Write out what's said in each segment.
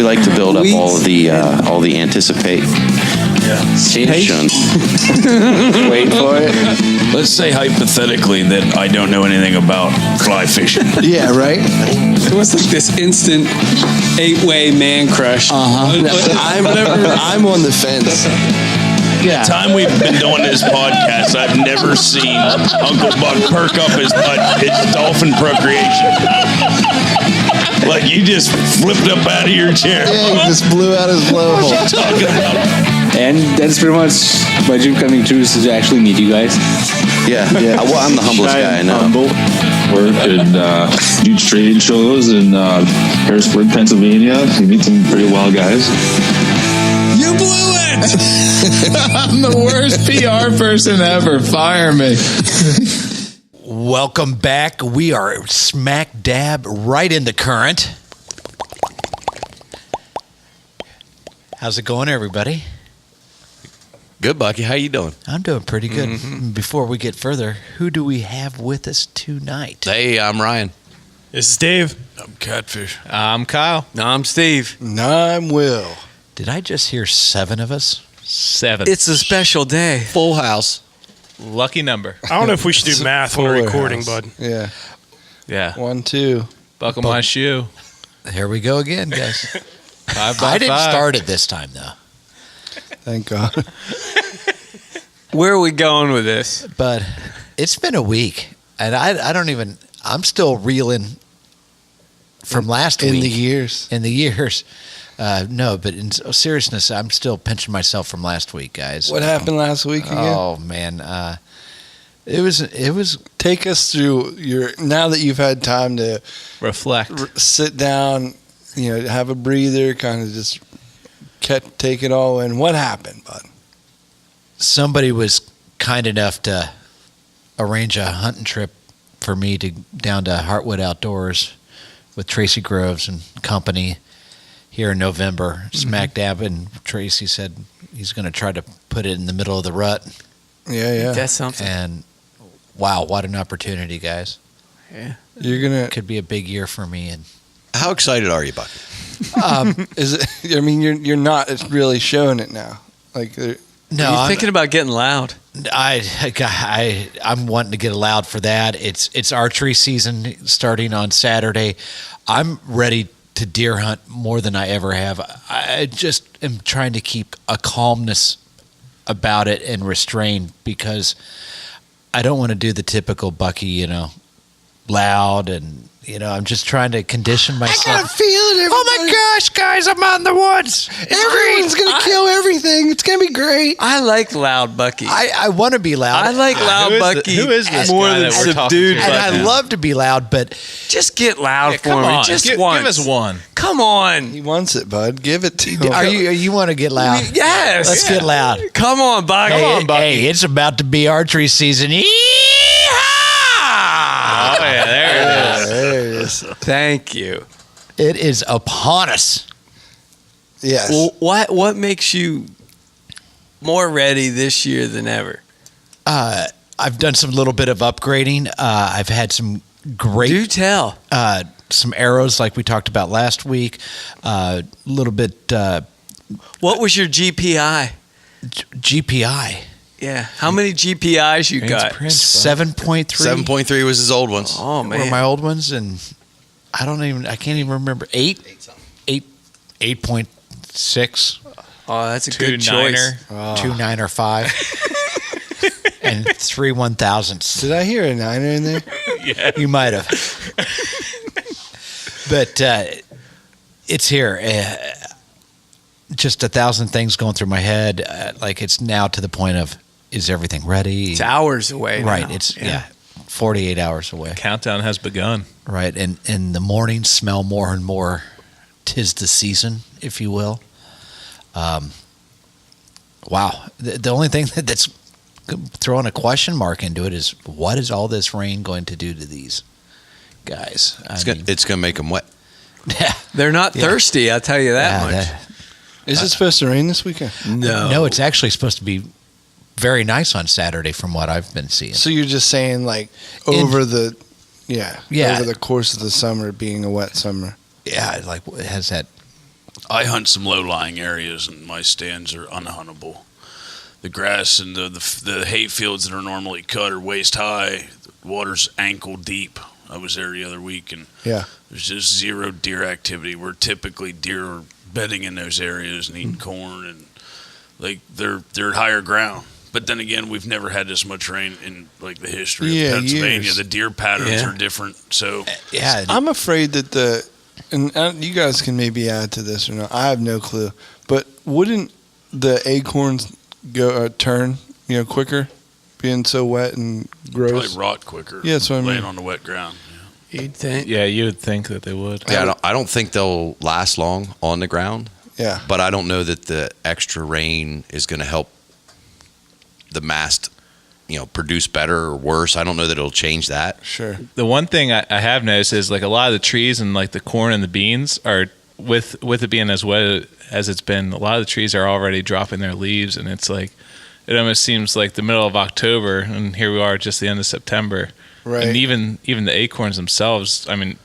We like to build up all the anticipation. Wait for it. Let's say hypothetically that I don't know anything about fly fishing. Yeah, right? It was like this instant 8-way man crush. I'm on the fence. The time we've been doing this podcast, I've never seen Uncle Buck perk up his butt. It's dolphin procreation. Like you just flipped up out of your chair. Yeah, he just blew out his blowhole. What are you talking about? And that's pretty much my dream coming true is to actually meet you guys. Yeah. Well, I'm the humblest guy I know. Humble. Work and do trade shows in Harrisburg, Pennsylvania. You meet some pretty wild guys. You blew it! I'm the worst PR person ever. Fire me. Welcome back. We are smack dab right in the current. How's it going, everybody? Good, Bucky. How you doing? I'm doing pretty good. Mm-hmm. Before we get further, who do we have with us tonight? Hey, I'm Ryan. This is Dave. I'm Catfish. I'm Kyle. No, I'm Steve. No, I'm Will. Did I just hear 7 of us? 7. It's a special day. Full house. Lucky number. I don't know if we should do math when we're recording, bud. Yeah. Yeah. 1, 2. Buckle my shoe. Here we go again, guys. 5 by I didn't 5. start it this time, though. Thank God. Where are we going with this? But it's been a week, and I'm still reeling from last week. In the years. In the years. No, but in seriousness, I'm still pinching myself from last week, guys. What happened last week again? Oh, man. It was. Take us through now that you've had time to Reflect. sit down, have a breather, kind of just take it all in. What happened, bud? Somebody was kind enough to arrange a hunting trip for me to down to Heartwood Outdoors with Tracy Groves and company here in November. Smack dab, and Tracy said he's going to try to put it in the middle of the rut. Yeah. That's something. And wow, what an opportunity, guys. Yeah. Could be a big year for me. And How excited are you, Buck? Is it? I mean, you're not. It's really showing it now. Like, no, Are you thinking about getting loud? I'm wanting to get loud for that. It's archery season starting on Saturday. I'm ready to deer hunt more than I ever have. I just am trying to keep a calmness about it and restrained because I don't want to do the typical Bucky, loud and I'm just trying to condition myself. I got a feeling. Oh my gosh, guys, I'm out in the woods. Everyone's gonna kill everything. It's gonna be great. I like loud Bucky. I want to be loud. I like loud Bucky. Who is this more guy than that we're talking subdued to? and Bucky. I love to be loud, but Just get loud for Come me. on. Just Give once. us one. Come on. He wants it, bud. Give it to him. are you want to get loud? Yes. Let's get loud. Come on, Bucky. Hey, it's about to be archery season. Yeehaw! Oh, yeah, there it is. There it is. Thank you. It is upon us. Yes. Well, what makes you more ready this year than ever? I've done some little bit of upgrading. I've had some great Do tell. some arrows like we talked about last week. A little bit What was your GPI? GPI. Yeah. How many GPIs you got? 7.3. 7.3 was his old ones. Oh, Were man. my old ones, and I can't even remember. 8.6. Oh, that's a 2 good choice. niner. 2 9 or 5. And 3 1,000s. Did I hear a niner in there? Yeah. You might have. But it's here. Just 1,000 things going through my head. Like it's now to the point of, is everything ready? It's hours away. Right. now. It's 48 hours away. Countdown has begun. Right. And the mornings smell more and more. 'Tis the season, if you will. Wow. The only thing that's throwing a question mark into it is, what is all this rain going to do to these guys? It's going to make them wet. Yeah. They're not thirsty, I'll tell you that much. Is it supposed to rain this weekend? No, it's actually supposed to be very nice on Saturday from what I've been seeing. So you're just saying over the course of the summer being a wet summer. Yeah, like it has that I hunt some low-lying areas, and my stands are unhuntable. The grass and the hay fields that are normally cut are waist high. The water's ankle deep. I was there the other week, and there's just zero deer activity. We're typically deer are bedding in those areas and eating corn, and like they're at higher ground. But then again, we've never had this much rain in like the history of Pennsylvania. Years. The deer patterns are different. So I'm afraid that and you guys can maybe add to this or not. I have no clue. But wouldn't the acorns go turn quicker, being so wet and gross? Probably rot quicker. Yeah, that's what I mean. Laying on the wet ground. You'd think. Yeah, you would think that they would. Yeah, I don't think they'll last long on the ground. Yeah. But I don't know that the extra rain is going to help the mast, produce better or worse. I don't know that it'll change that. Sure. The one thing I have noticed is like a lot of the trees and like the corn and the beans are with it being as wet as it's been, a lot of the trees are already dropping their leaves, and it's like it almost seems like the middle of October, and here we are just the end of September. Right. And even the acorns themselves, I mean,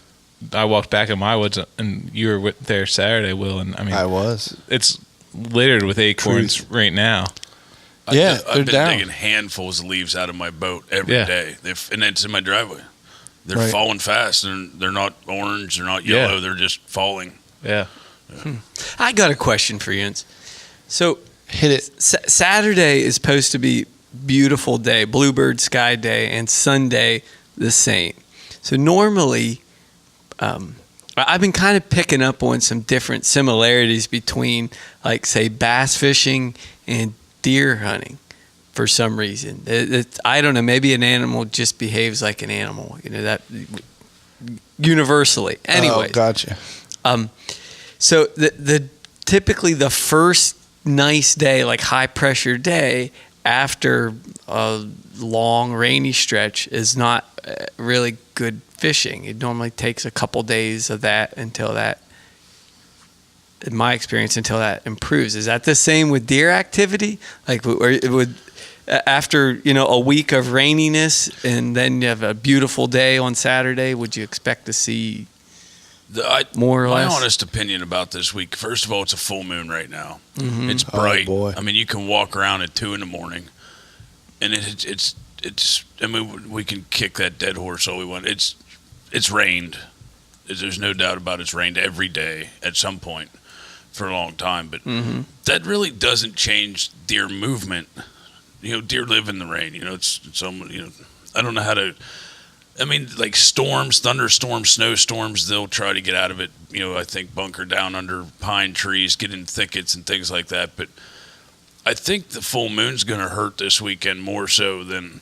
I walked back in my woods, and you were there Saturday, Will, and I mean, I was. It's littered with acorns right now. Yeah, I've they're been down. digging handfuls of leaves out of my boat every day. And it's in my driveway. They're falling fast, and they're not orange, they're not yellow, they're just falling. Yeah. I got a question for you. So hit it. Saturday is supposed to be beautiful day, bluebird sky day, and Sunday the same. So normally, I've been kind of picking up on some different similarities between, like, say, bass fishing and deer hunting for some reason. I don't know, maybe an animal just behaves like an animal, that universally. Anyways. Oh, gotcha. So the typically the first nice day, like high pressure day after a long rainy stretch, is not really good fishing. It normally takes a couple days of that until that, in my experience, until that improves. Is that the same with deer activity? Like, or it would, after a week of raininess and then you have a beautiful day on Saturday, would you expect to see more or less? My honest opinion about this week, first of all, it's a full moon right now. Mm-hmm. It's bright. Oh, boy. I mean, you can walk around at 2 a.m, and it's. I mean, we can kick that dead horse all we want. It's rained. There's no doubt about it's rained every day at some point for a long time. But that really doesn't change deer movement. Deer live in the rain. It's I don't know how to. I mean, like storms, thunderstorms, snowstorms, they'll try to get out of it. I think bunker down under pine trees, get in thickets and things like that. But I think the full moon's going to hurt this weekend more so than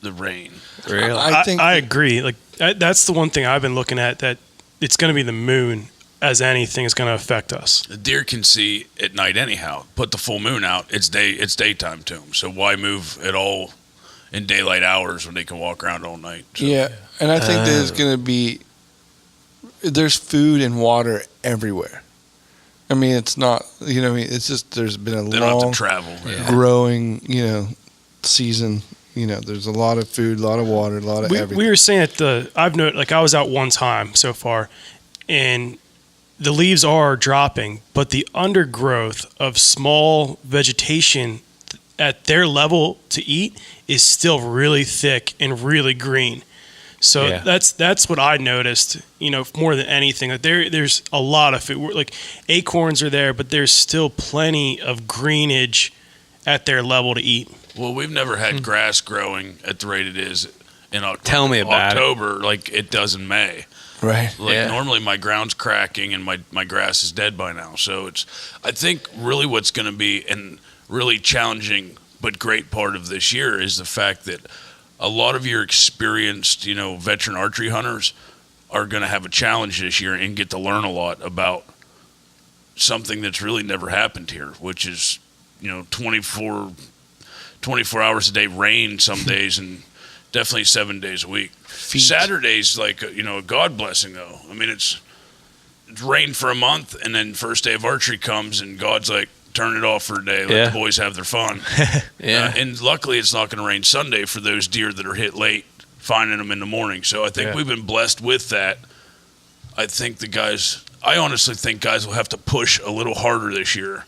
the rain. Really? I agree. Like that's the one thing I've been looking at, that it's going to be the moon as anything is going to affect us. The deer can see at night anyhow. Put the full moon out, it's daytime to them. So why move at all in daylight hours when they can walk around all night? So. Yeah, and I think there's going to be there's food and water everywhere. I mean, it's not, it's just there's been a They don't have long to travel. growing, season. There's a lot of food, a lot of water, a lot of everything. We were saying I've noticed, like I was out one time so far, and the leaves are dropping, but the undergrowth of small vegetation at their level to eat is still really thick and really green. So that's what I noticed, more than anything. That there's a lot of food. Like acorns are there, but there's still plenty of greenage at their level to eat. Well, we've never had grass growing at the rate it is in October. Tell me about October, like it does in May. Right. Like normally my ground's cracking and my grass is dead by now. So I think really what's going to be and really challenging but great part of this year is the fact that a lot of your experienced, veteran archery hunters are going to have a challenge this year and get to learn a lot about something that's really never happened here, which is, 24 hours a day rain some days and definitely 7 days a week. Saturday's like, a God blessing though. I mean, it's rained for a month and then first day of archery comes and God's like, turn it off for a day, let the boys have their fun. And luckily it's not going to rain Sunday for those deer that are hit late, finding them in the morning. So I think we've been blessed with that. I think the guys, I honestly think guys will have to push a little harder this year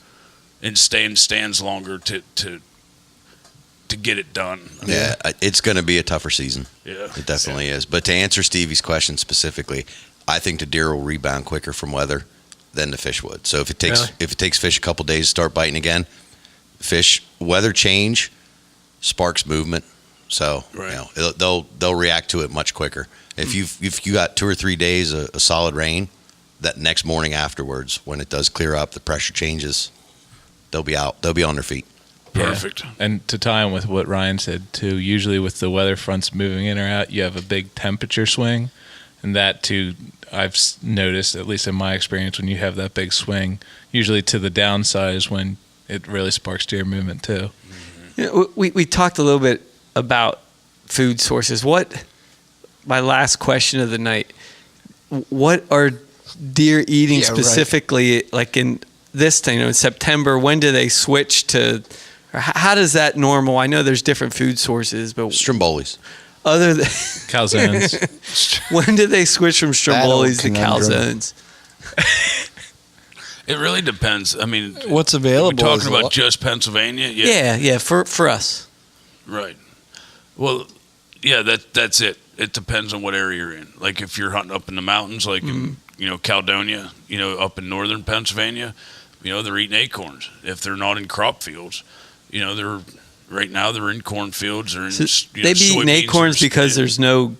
and stay in stands longer to get it done. Yeah, it's going to be a tougher season. Yeah. It definitely is. But to answer Stevie's question specifically, I think the deer will rebound quicker from weather than the fish would. So if it takes fish a couple days to start biting again, weather change sparks movement. So they'll react to it much quicker. If you got 2 or 3 days of solid rain, that next morning afterwards, when it does clear up, the pressure changes, they'll be out. They'll be on their feet. Perfect. Yeah. And to tie in with what Ryan said too, usually with the weather fronts moving in or out, you have a big temperature swing, and that too, I've noticed, at least in my experience, when you have that big swing, usually to the downside is when it really sparks deer movement too. You know, we talked a little bit about food sources. My last question of the night, what are deer eating specifically, like in this thing, in September? When do they switch to, how does that normal? I know there's different food sources, but Strombolis. Other than calzones. When did they switch from Strombolis to calzones? It really depends. I mean, what's available? We're talking about just Pennsylvania. Yeah, for us. Right. Well, yeah, that's it. It depends on what area you're in. Like if you're hunting up in the mountains, like in, Caledonia, up in northern Pennsylvania, they're eating acorns. If they're not in crop fields, they're right now they're in cornfields or in. So they be eating acorns because there's no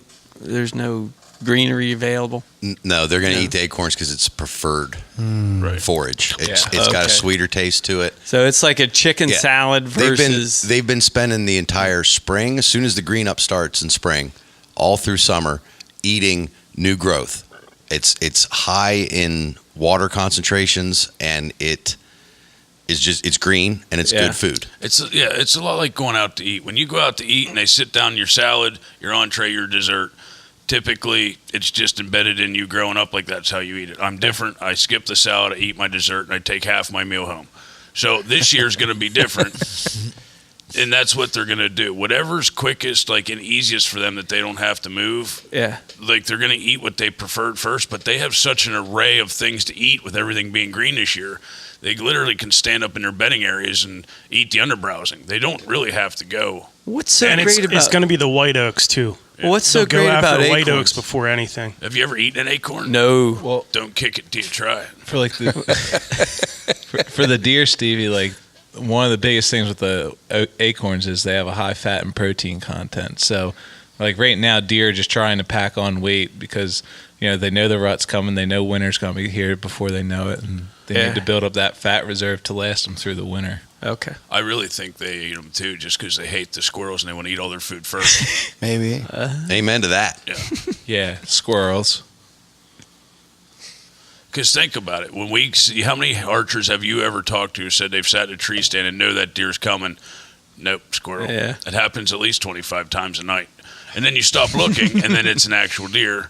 greenery available. No, they're going to eat the acorns because it's preferred forage. It's got a sweeter taste to it. So it's like a chicken salad versus. They've been spending the entire spring, as soon as the green up starts in spring, all through summer, eating new growth. It's high in water concentrations, and it's green and it's good food. It's a lot like going out to eat. When you go out to eat and they sit down your salad, your entree, your dessert, typically it's just embedded in you growing up, like that's how you eat it. I'm different. I skip the salad, I eat my dessert, and I take half my meal home. So this year's going to be different. And that's what they're going to do. Whatever's quickest, and easiest for them that they don't have to move. Yeah. Like they're going to eat what they preferred first, but they have such an array of things to eat with everything being green this year. They literally can stand up in their bedding areas and eat the underbrowsing. They don't really have to go. What's so great about it's going to be the white oaks too. Yeah. What's so great about go after acorns? white oaks before anything. Have you ever eaten an acorn? No. Well, don't kick it till you try it. For for the deer, Stevie, one of the biggest things with the acorns is they have a high fat and protein content. So, right now, deer are just trying to pack on weight because they know the rut's coming, they know winter's going to be here before they know it, and they need to build up that fat reserve to last them through the winter. Okay. I really think they eat them too, just because they hate the squirrels and they want to eat all their food first. Maybe. Amen to that. Yeah. Yeah, squirrels. Because think about it. When we see, how many archers have you ever talked to who said they've sat in a tree stand and know that deer's coming? Nope, squirrel. Yeah. It happens at least 25 times a night. And then you stop looking, and then it's an actual deer.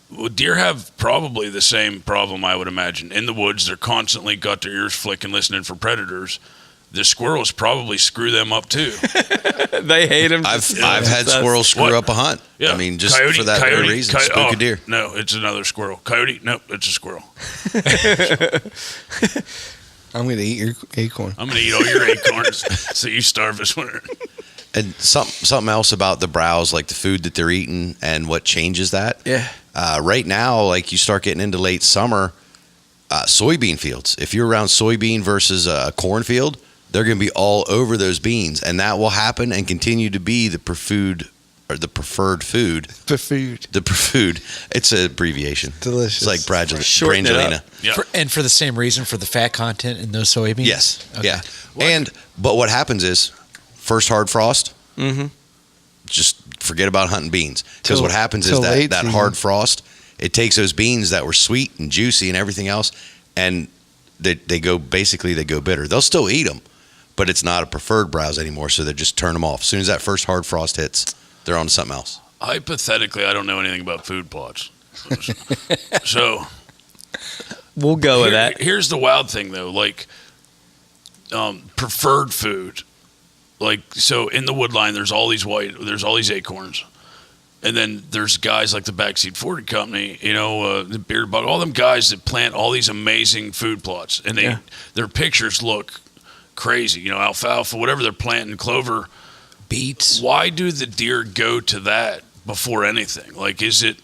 Well, deer have probably the same problem, I would imagine. In the woods, they're constantly got their ears flicking, listening for predators. The squirrels probably screw them up too. They hate them. I've had squirrels screw up a hunt. Yeah. I mean, just for that very reason. Spook a deer. No, it's another squirrel. Coyote? Nope, it's a squirrel. I'm going to eat your acorn. I'm going to eat all your acorns so you starve this winter. And something else about the browse, like the food that they're eating and what changes that. Yeah. Right now, you start getting into late summer, soybean fields. If you're around soybean versus a cornfield, they're going to be all over those beans, and that will happen and continue to be the preferred food. The preferred. It's an abbreviation. Delicious. It's like Shorten it up. Brangelina. Yeah. And for the same reason, for the fat content in those soybeans? Yes. Okay. Yeah. But what happens is, first hard frost, just forget about hunting beans. Because what happens is that hard frost, it takes those beans that were sweet and juicy and everything else, and they go bitter. They'll still eat them, but it's not a preferred browse anymore, so they just turn them off. As soon as that first hard frost hits, they're on to something else. Hypothetically, I don't know anything about food plots. So we'll go with that. Here's the wild thing, though. Preferred food. So in the woodline, there's all these acorns. And then there's guys like the Backseat Ford Company, the Bearded Bug, all them guys that plant all these amazing food plots, and their pictures look crazy. Alfalfa, whatever they're planting, clover, beets. Why do the deer go to that before anything? Like, is it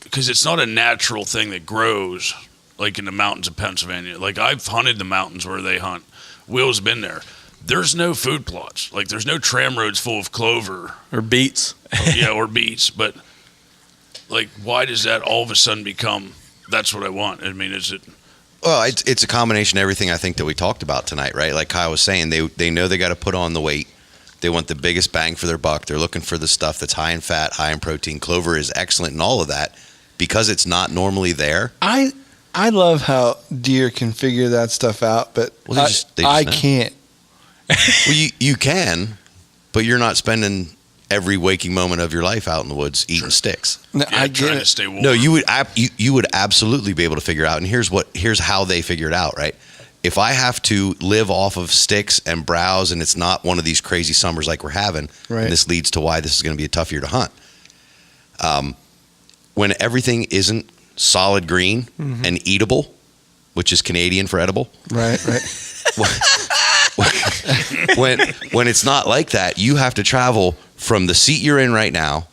because it's not a natural thing that grows like in the mountains of Pennsylvania? Like, I've hunted the mountains where they hunt. Will's been there. There's no food plots. Like, there's no tram roads full of clover. Or beets. Or beets. But, like, why does that all of a sudden become, that's what I want? I mean, is it... Well, it's a combination of everything I think that we talked about tonight, right? Like Kyle was saying, they know they got to put on the weight. They want the biggest bang for their buck. They're looking for the stuff that's high in fat, high in protein. Clover is excellent in all of that because it's not normally there. I love how deer can figure that stuff out, but Well, they just I know. can't. Well, you can, but you're not spending every waking moment of your life out in the woods eating sticks. No, I trying get to it. stay warm. No, you would absolutely be able to figure it out. And here's how they figure it out, right? If I have to live off of sticks and browse, and it's not one of these crazy summers like we're having, Right. and this leads to why this is going to be a tough year to hunt. When everything isn't solid green and eatable, which is Canadian for edible, Right. when it's not like that, you have to travel from the seat you're in right now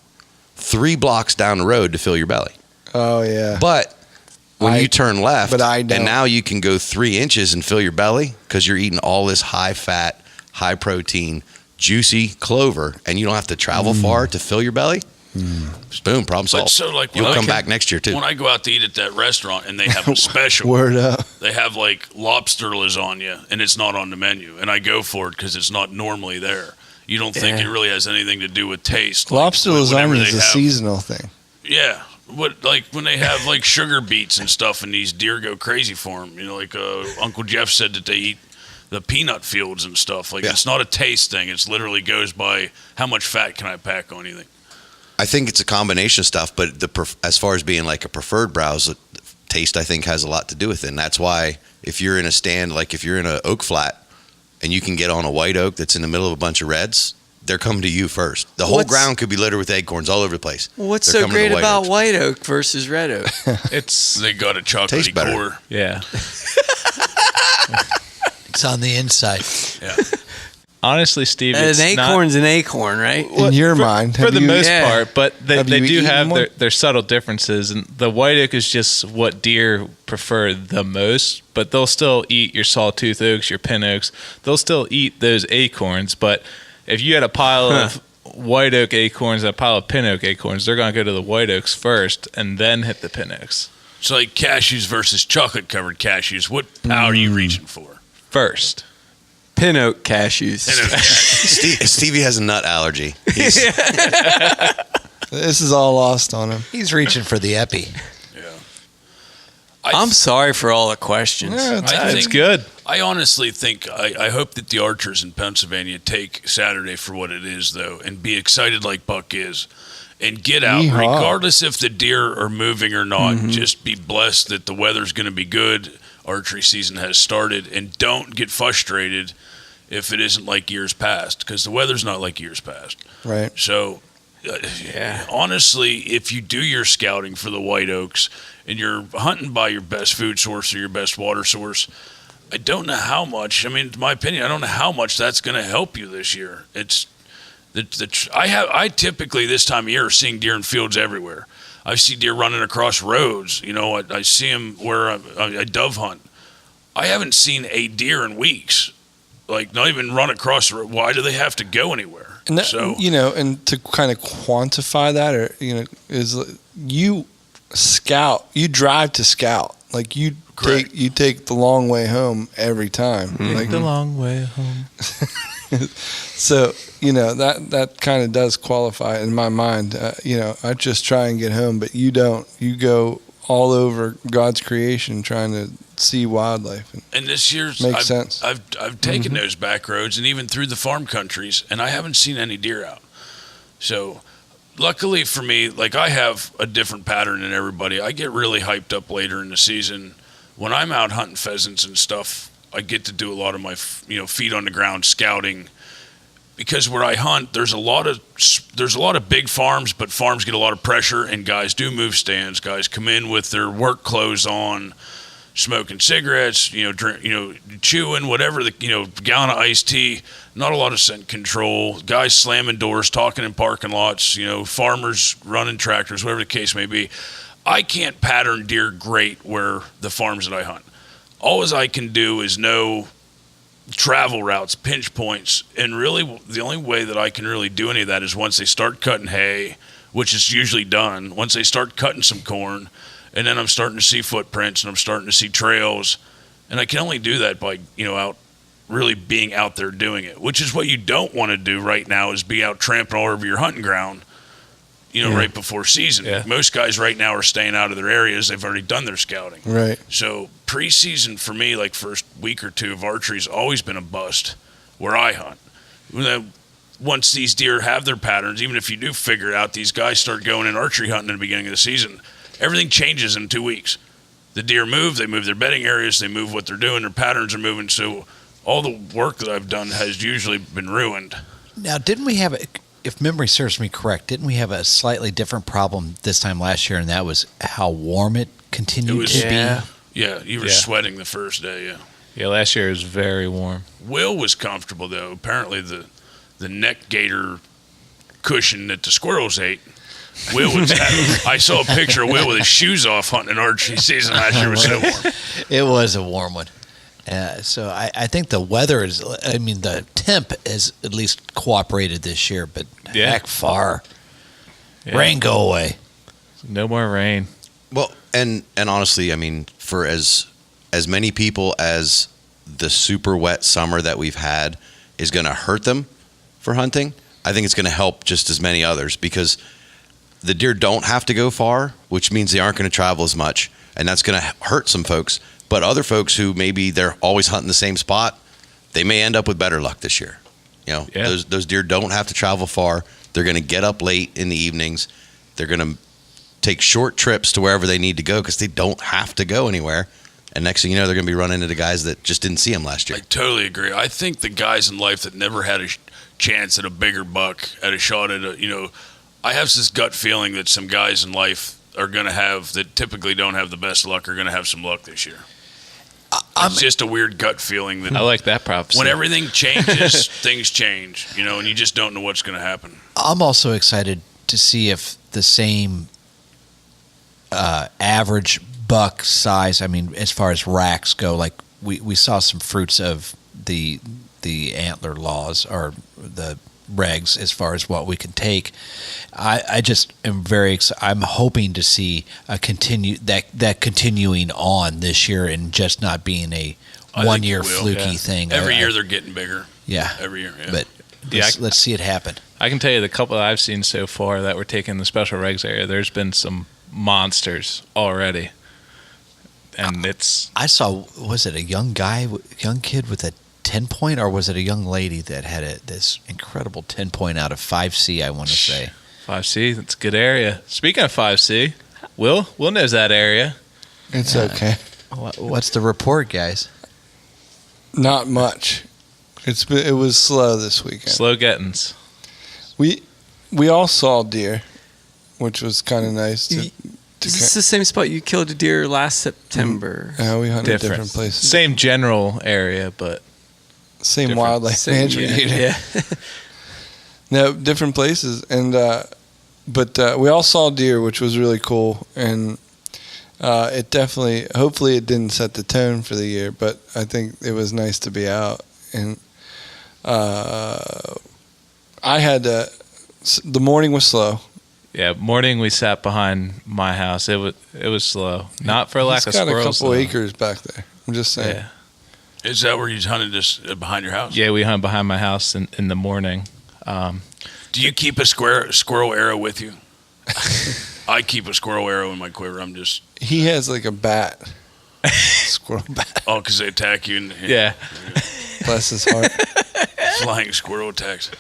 3 blocks down the road to fill your belly. Oh yeah. But when you turn left, but I don't. and now you can go 3 inches and fill your belly because you're eating all this high fat, high protein, juicy clover, and you don't have to travel far to fill your belly. Boom, problem But solved. so, like, when You'll I come can- back next year too. When I go out to eat at that restaurant and they have a special, Word up. they have like lobster lasagna and it's not on the menu, and I go for it because it's not normally there. You don't think it really has anything to do with taste? Lobster like, whenever lasagna is they a have- seasonal thing. Yeah, like when they have like sugar beets and stuff, and these deer go crazy for them. Like Uncle Jeff said that they eat the peanut fields and stuff. Like, it's not a taste thing. It's literally goes by how much fat can I pack on anything. I think it's a combination of stuff, but as far as being like a preferred browse, taste I think has a lot to do with it. And that's why if you're in a stand, like if you're in an oak flat and you can get on a white oak that's in the middle of a bunch of reds, they're coming to you first. The whole ground could be littered with acorns all over the place. What's They're so coming to great white about oaks. white oak versus red oak? They got a chocolatey Tastes better. core. Yeah. It's on the inside. Yeah. Honestly, Steve, An it's acorn's an acorn, right? In your mind, for have the you- most Yeah. part, but they Have you do eaten have one? their subtle differences, and the white oak is just what deer prefer the most. But they'll still eat your sawtooth oaks, your pin oaks. They'll still eat those acorns. But if you had a pile of white oak acorns and a pile of pin oak acorns, they're going to go to the white oaks first and then hit the pin oaks It's like cashews versus chocolate covered cashews. What power are you reaching for? first. Pin oak cashews. Stevie has a nut allergy. He's, This is all lost on him. He's reaching for the epi. I'm sorry for all the questions. Yeah, It's good. I honestly think, I hope that the archers in Pennsylvania take Saturday for what it is, though, and be excited like Buck is, and get out, Yeehaw. regardless if the deer are moving or not. Just be blessed that the weather's going to be good. Archery season has started, and don't get frustrated if it isn't like years past, because the weather's not like years past. Right. So, honestly, if you do your scouting for the white oaks and you're hunting by your best food source or your best water source, I don't know how much. I mean, in my opinion, I don't know how much that's going to help you this year. It's I typically this time of year are seeing deer in fields everywhere. I see deer running across roads. I see them where I dove hunt. I haven't seen a deer in weeks. Like, not even run across the road. Why do they have to go anywhere? And that, So and to kind of quantify that, or is you scout, you drive to scout, like you take the long way home every time, like The long way home. so that kind of does qualify in my mind. I just try and get home, but you don't. You go all over God's creation trying to see wildlife. And this year's Makes sense. I've taken those back roads and even through the farm countries, and I haven't seen any deer out. So luckily for me, like, I have a different pattern than everybody. I get really hyped up later in the season. When I'm out hunting pheasants and stuff, I get to do a lot of my feet on the ground scouting. because where I hunt, there's a lot of big farms, but farms get a lot of pressure, and guys do move stands. Guys come in with their work clothes on, smoking cigarettes, chewing whatever, gallon of iced tea. Not a lot of scent control. Guys slamming doors, talking in parking lots. Farmers running tractors, whatever the case may be. I can't pattern deer great where the farms that I hunt. All I can do is know travel routes, pinch points, and really the only way that I can really do any of that is once they start cutting hay, which is usually done. Once they start cutting some corn, and then I'm starting to see footprints and I'm starting to see trails, and I can only do that by out really being out there doing it, which is what you don't want to do right now is be out tramping all over your hunting ground. Right before season. Yeah. Most guys right now are staying out of their areas. They've already done their scouting. Right. So preseason for me, like first week or two of archery, has always been a bust where I hunt. Once these deer have their patterns, even if you do figure it out, these guys start going in archery hunting in the beginning of the season. Everything changes in 2 weeks. The deer move. They move their bedding areas. They move what they're doing. Their patterns are moving. So all the work that I've done has usually been ruined. Now, didn't we have if memory serves me correct, didn't we have a slightly different problem this time last year, and that was how warm it continued to be? Yeah, you were sweating the first day, yeah. Yeah, last year was very warm. Will was comfortable, though. Apparently the neck gaiter cushion that the squirrels ate, Will was I saw a picture of Will with his shoes off hunting an archery season last year. It was so warm. It was a warm one. So I think the weather the temp has at least cooperated this year, but heck far. Yeah. Rain go away. No more rain. Well, and honestly, for as many people as the super wet summer that we've had is going to hurt them for hunting, I think it's going to help just as many others because the deer don't have to go far, which means they aren't going to travel as much, and that's going to hurt some folks. But other folks who maybe they're always hunting the same spot, they may end up with better luck this year. Those deer don't have to travel far. They're going to get up late in the evenings. They're going to take short trips to wherever they need to go because they don't have to go anywhere. And next thing you know, they're going to be running into guys that just didn't see them last year. I totally agree. I think the guys in life that never had a chance at a bigger buck, at a shot at I have this gut feeling that some guys in life are going to have that typically don't have the best luck are going to have some luck this year. It's just a weird gut feeling that I like that prophecy. When everything changes, things change, and you just don't know what's going to happen. I'm also excited to see if the same average buck size, as far as racks go, like we saw some fruits of the antler laws or the regs as far as what we can take. I just am very excited. I'm hoping to see a continuing on this year and just not being a 1 year fluky thing. Every year they're getting bigger. Yeah. Every year. Yeah. But let's see it happen. I can tell you the couple that I've seen so far that were taking the special regs area, there's been some monsters already. And I saw, was it a young kid with a 10-point, or was it a young lady that had this incredible 10-point out of 5C, I want to say. 5C, that's a good area. Speaking of 5C, Will knows that area. It's okay. What's the report, guys? Not much. It was slow this weekend. Slow gettings. We all saw deer, which was kind of nice. Is this the same spot you killed a deer last September? Yeah, we hunted different places. Same general area, but same wildlife management unit. Yeah. No, different places, and but we all saw deer, which was really cool, and it definitely. Hopefully, it didn't set the tone for the year, but I think it was nice to be out. And I had the morning was slow. Yeah, morning we sat behind my house. It was slow, not for lack of squirrels. Got a couple though. acres back there. I'm just saying. Yeah. Is that where you hunted just behind your house? Yeah, we hunt behind my house in the morning. Do you keep a squirrel arrow with you? I keep a squirrel arrow in my quiver. He has like a bat. Squirrel bat. Oh, because they attack you. Yeah. Bless his heart. Flying squirrel attacks.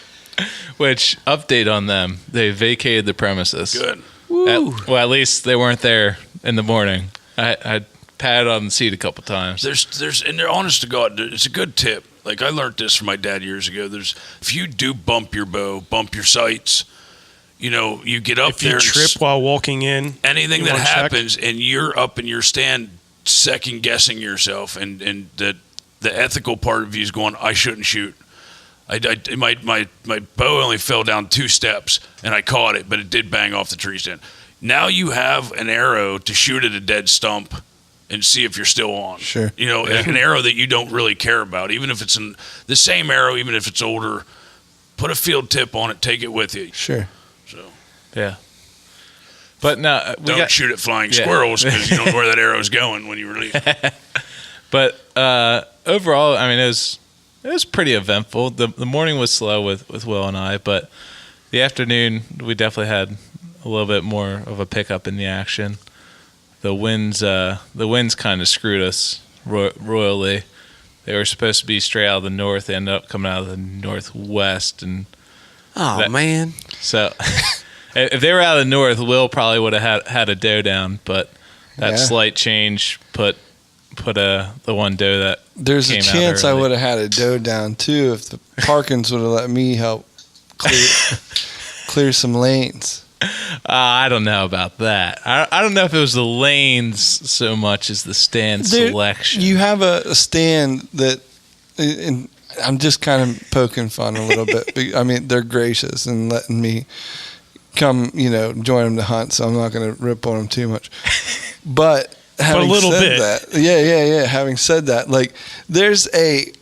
Which, update on them, they vacated the premises. Good. At least they weren't there in the morning. I patted on the seat a couple times. And they're honest to God, it's a good tip. like I learned this from my dad years ago. If you do bump your bow, bump your sights, you get up if there. If you trip while walking in. Anything that happens and you're up in your stand second guessing yourself and the ethical part of you is going, I shouldn't shoot. My bow only fell down 2 steps and I caught it, but it did bang off the tree stand. Now you have an arrow to shoot at a dead stump and see if you're still on. Sure. An arrow that you don't really care about, even if it's the same arrow, even if it's older, put a field tip on it, take it with you. Sure. So. Yeah. But no, don't shoot at flying squirrels because you don't know where that arrow's going when you release it. But overall, I mean, it was pretty eventful. The morning was slow with Will and I, but the afternoon we definitely had a little bit more of a pickup in the action. The winds kind of screwed us royally. They were supposed to be straight out of the north, they ended up coming out of the northwest, and man. So if they were out of the north, Will probably would have had a doe down, but that slight change put the one doe that there's a chance I would have had a doe down too if the Parkins would have let me help clear some lanes. I don't know about that. I don't know if it was the lanes so much as the stand selection. You have a stand that, and I'm just kind of poking fun a little bit. I mean, they're gracious and letting me come, join them to hunt, so I'm not going to rip on them too much. But having said that, having said that, like there's a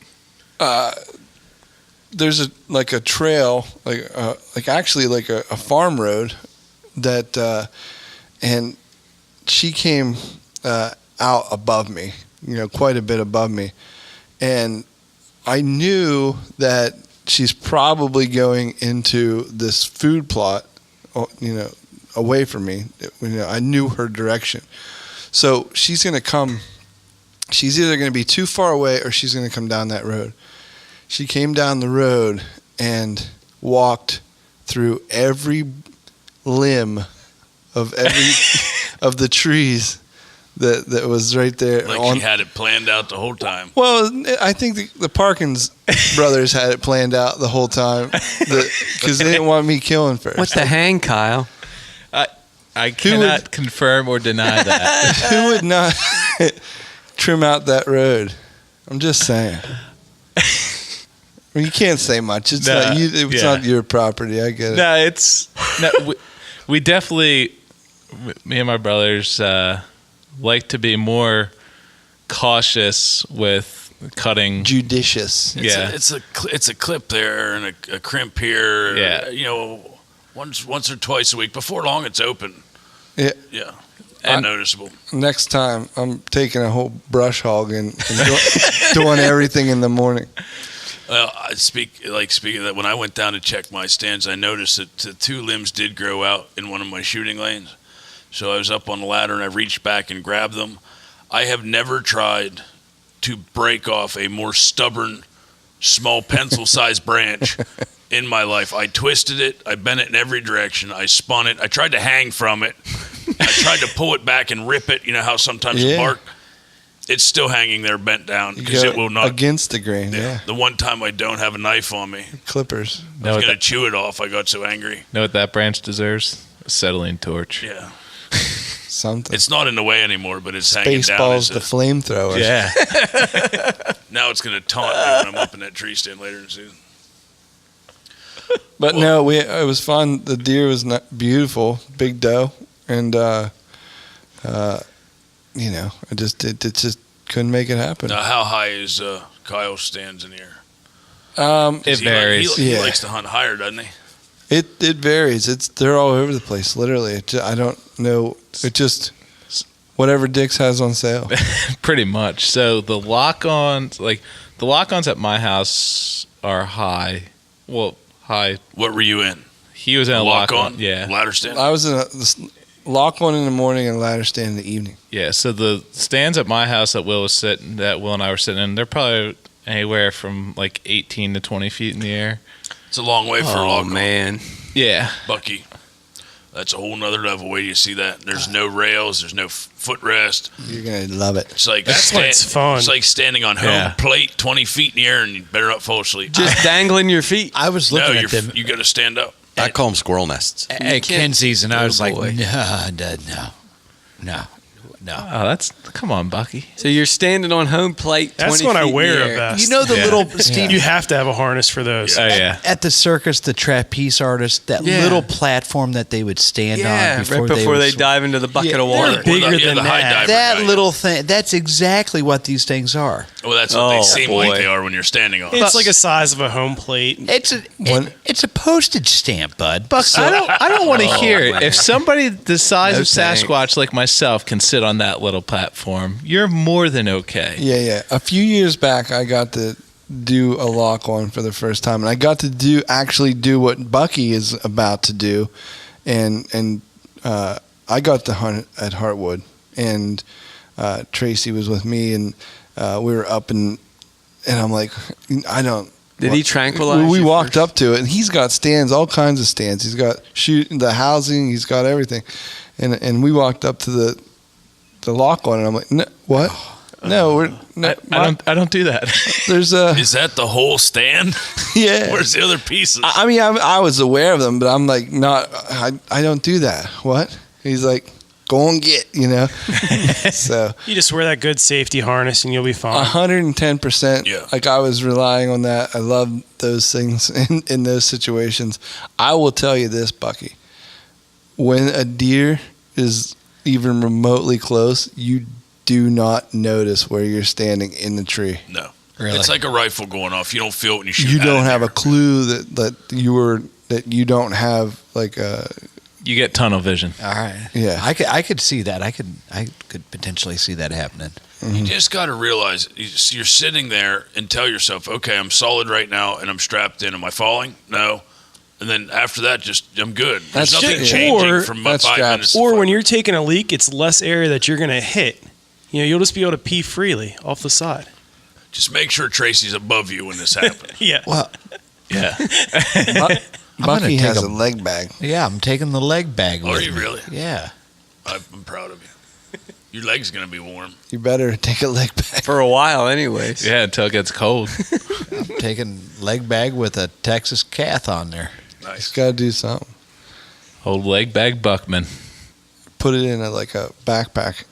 trail, like a farm road that, and she came out above me, quite a bit above me, and I knew that she's probably going into this food plot, away from me. I knew her direction. So she's going to come, she's either going to be too far away or she's going to come down that road. She came down the road and walked through every limb of of the trees that was right there. Like she had it planned out the whole time. Well, I think the Parkins brothers had it planned out the whole time because they didn't want me killing first. What the hang, Kyle? I cannot confirm or deny that. Who would not trim out that road? I'm just saying. You can't say much. It's not your property. I get it. No, we definitely, me and my brothers, like to be more cautious with cutting. Judicious. It's a clip there and a crimp here. Yeah. Once or twice a week. Before long, it's open. Yeah. Yeah. Unnoticeable. Next time, I'm taking a whole brush hog and doing everything in the morning. Well, speaking of that, when I went down to check my stands, I noticed that the 2 limbs did grow out in one of my shooting lanes. So I was up on the ladder and I reached back and grabbed them. I have never tried to break off a more stubborn, small pencil-sized branch in my life. I twisted it. I bent it in every direction. I spun it. I tried to hang from it. I tried to pull it back and rip it. You know how sometimes the bark, it's still hanging there bent down because it will not. Against the grain, yeah. The one time I don't have a knife on me. Clippers. I was going to chew it off. I got so angry. Know what that branch deserves? A acetylene torch. Yeah. Something. It's not in the way anymore, but it's hanging down. Spaceballs the flamethrower. Yeah. Now it's going to taunt me when I'm up in that tree stand later in the season. But it was fun. The deer was beautiful, big doe, and I just couldn't make it happen. Now, how high is Kyle's stands in here? It varies. He likes to hunt higher, doesn't he? It varies. They're all over the place. Literally, I don't know. It just whatever Dick's has on sale. Pretty much. So the lock-ons at my house are high. Well, high. What were you in? He was in a lock-on. Yeah, ladder stand. I was in a lock-on in the morning and ladder stand in the evening. Yeah. So the stands at my house that Will and I were sitting in, they're probably anywhere from like 18 to 20 feet in the air. It's a long way for a lock-on. Man. Yeah. Bucky. That's a whole nother level. Where you see that? There's no rails. There's no footrest. You're gonna love it. It's like That's when it's fun. It's like standing on home plate 20 feet in the air, and you better not fall asleep. Just dangling your feet. I was looking at them. You got to stand up. I call them squirrel nests. At Kenzie's, and I was like, boy. no. Oh, that's come on, Bucky. So you're standing on home plate. That's 20 when I feet in wear the a air. vest. You know the little Steve. You have to have a harness for those. Oh yeah. At the circus, the trapeze artists, that Yeah. little platform that they would stand on before right before they would dive into the bucket Yeah, of water. They're bigger than the high that. diver that guy. little thing. That's exactly what these things are. Well, that's what they Oh, seem boy. like they are when you're standing on. It's like a size of a home plate. It's a postage stamp, bud. I don't want to hear it. If somebody the size No of Sasquatch like myself can sit on that little platform, you're more than okay. Yeah. A few years back, I got to do a lock on for the first time, and I got to actually do what Bucky is about to do, and I got to hunt at Heartwood, and Tracy was with me, and we were up and I'm like, I don't. Did he tranquilize We you walked first? up to it, and he's got stands, all kinds of stands. He's got the housing, he's got everything, and we walked up to the lock on, and I'm like, no, what? No, I don't do that. There's Is that the whole stand? yeah. Where's the other pieces? I mean, I was aware of them, but I'm like, I don't do that. What? He's like, go and get, So You just wear that good safety harness and you'll be fine. 110%. Yeah. Like I was relying on that. I love those things in those situations. I will tell you this, Bucky. When a deer is even remotely close, you do not notice where you're standing in the tree. No. Really? It's like a rifle going off. You don't feel it when you shoot. You at don't it. have a clue that you don't have like a You get tunnel vision. All right. Yeah. I could see that. I could potentially see that happening. You just got to realize you're sitting there and tell yourself, okay, I'm solid right now and I'm strapped in. Am I falling? No. And then after that, I'm good. There's That's nothing just- changing or- from that's 5 straps. minutes. to Or 5 when you're taking a leak, it's less area that you're going to hit. You'll just be able to pee freely off the side. Just make sure Tracy's above you when this happens. Yeah. Well, Yeah. Bucky take has a- a leg bag. yeah, I'm taking the leg bag Are with you me. really? Yeah. I'm proud of you. Your leg's going to be warm. You better take a leg bag. For a while, anyways. Yeah, until it gets cold. I'm taking leg bag with a Texas cath on there. Nice. Got to do something. Old leg bag Buckman. Put it in a backpack.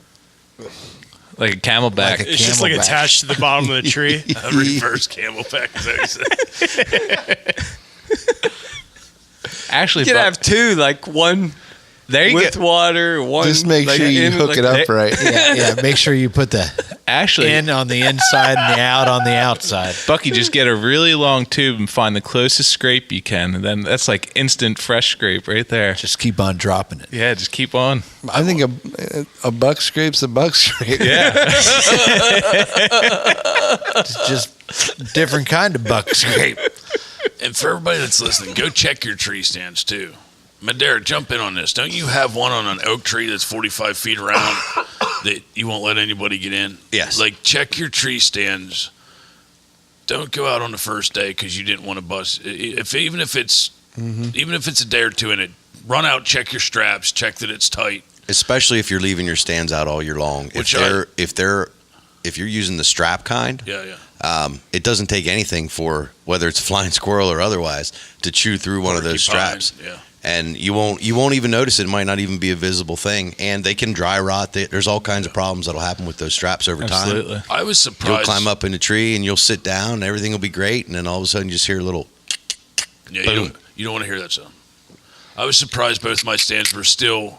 Like a camelback. Like a It's just like Camelback. attached to the bottom of the tree. A reverse camelback. Is that what you said? Actually, You could have two, like one there you with go. water, one. Just make like, sure you in, hook like, it up right. Yeah. Make sure you put the Actually, in on the inside and the out on the outside. Bucky, just get a really long tube and find the closest scrape you can, and then that's like instant fresh scrape right there. Just keep on dropping it. Yeah, just keep on. I think a buck scrape's a buck scrape. Yeah. It's just different kind of buck scrape. And for everybody that's listening, go check your tree stands too. Madera, jump in on this. Don't you have one on an oak tree that's 45 feet around that you won't let anybody get in? Yes. Like, check your tree stands. Don't go out on the first day because you didn't want to bust. Even if it's a day or two in it, run out, check your straps, check that it's tight. Especially if you're leaving your stands out all year long. If you're using the strap kind, it doesn't take anything for whether it's a flying squirrel or otherwise to chew through one of those straps. Yeah. And you won't even notice it. It might not even be a visible thing. And they can dry rot. There's all kinds of problems that'll happen with those straps over Absolutely. time. I was You'll surprised. climb up in a tree and you'll sit down and everything will be great. And then all of a sudden you just hear a little Yeah, boom. you don't want to hear that sound. I was surprised both my stands were still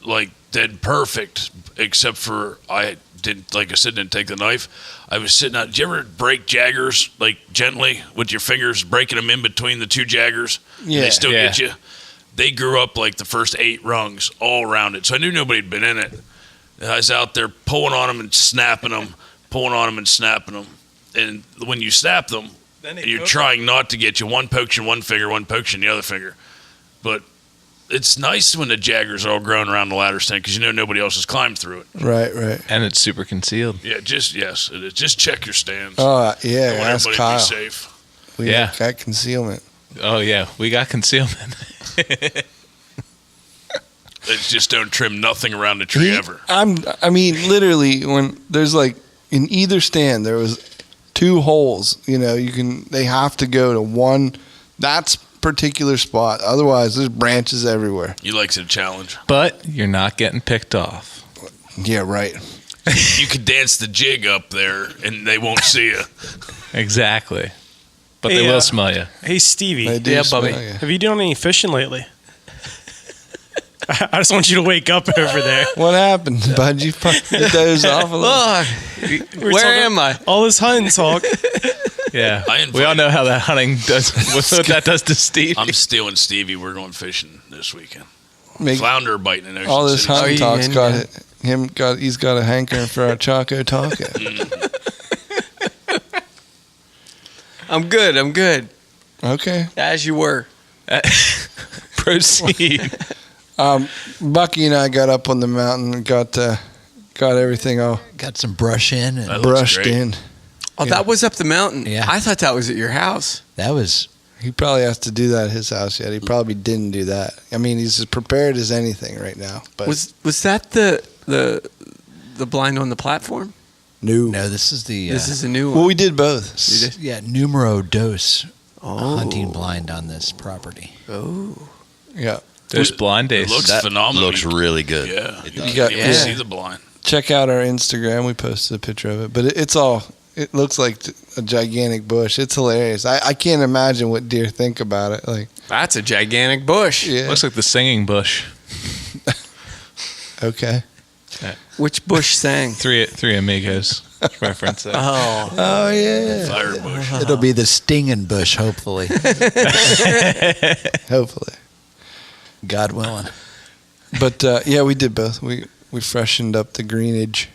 like dead perfect, except for I didn't take the knife. I was sitting out. Did you ever break jaggers like gently with your fingers, breaking them in between the two jaggers? And Yeah. they still Yeah. get you. They grew up like the first 8 rungs all around it, so I knew nobody had been in it. And I was out there pulling on them and snapping them, pulling on them and snapping them. And when you snap them, and you're trying not to get you, one pokes you in one finger, one pokes you in the other finger. But it's nice when the jaggers are all growing around the ladder stand because you know nobody else has climbed through it. Right. And it's super concealed. Yeah, yes, it is. Just check your stands. Oh, yeah. I want Ask everybody Kyle. to be safe. We Yeah. got concealment. Oh yeah, we got concealment. It's just don't trim nothing around the tree ever. I mean, literally, when there's like in either stand, there was 2 holes. You know, they have to go to one. That's particular spot. Otherwise, there's branches everywhere. You likes a challenge, But you're not getting picked off. Yeah, right. You could dance the jig up there, and they won't see you. Exactly. But Hey, they will smell you. Hey, Stevie, They do Yeah, smell Bubby. you. have you done any fishing lately? I just want you to wake up over there. What happened, bud? You dozed off a little. Look, We're where talking- am I? All this hunting talk. Yeah. I invite- We all know how that hunting does, what that does to Steve. I'm stealing Stevie. We're going fishing this weekend. Make Flounder biting in Ocean all this City. hunting you talk's in, got man? he's got a hankering for a Choco Taco. I'm good. Okay. As you were. Proceed. Bucky and I got up on the mountain and got everything all Got some brush in, and That looks brushed great. in. Oh, Yeah. that was up the mountain. Yeah. I thought that was at your house. that was He probably has to do that at his house yet. He probably didn't do that. I mean, he's as prepared as anything right now. But Was that the blind on the platform? no. no. This is the This is a new one. Well, we did both. You did? yeah numero dos Oh. hunting blind on this property. Oh. Yeah. There's blind days. It looks That phenomenal. looks really good. Yeah. It You does. got- can yeah. see the blind. Check out our Instagram. We posted a picture of it. But it looks like a gigantic bush. It's hilarious. I can't imagine what deer think about it. Like, That's a gigantic bush. yeah. Looks like the singing bush. Okay. Which bush sang? Three amigos reference there. Oh. Oh, yeah. Fire bush. It'll be the stinging bush, hopefully. Hopefully. God willing. But, yeah, we did both. We freshened up the greenage.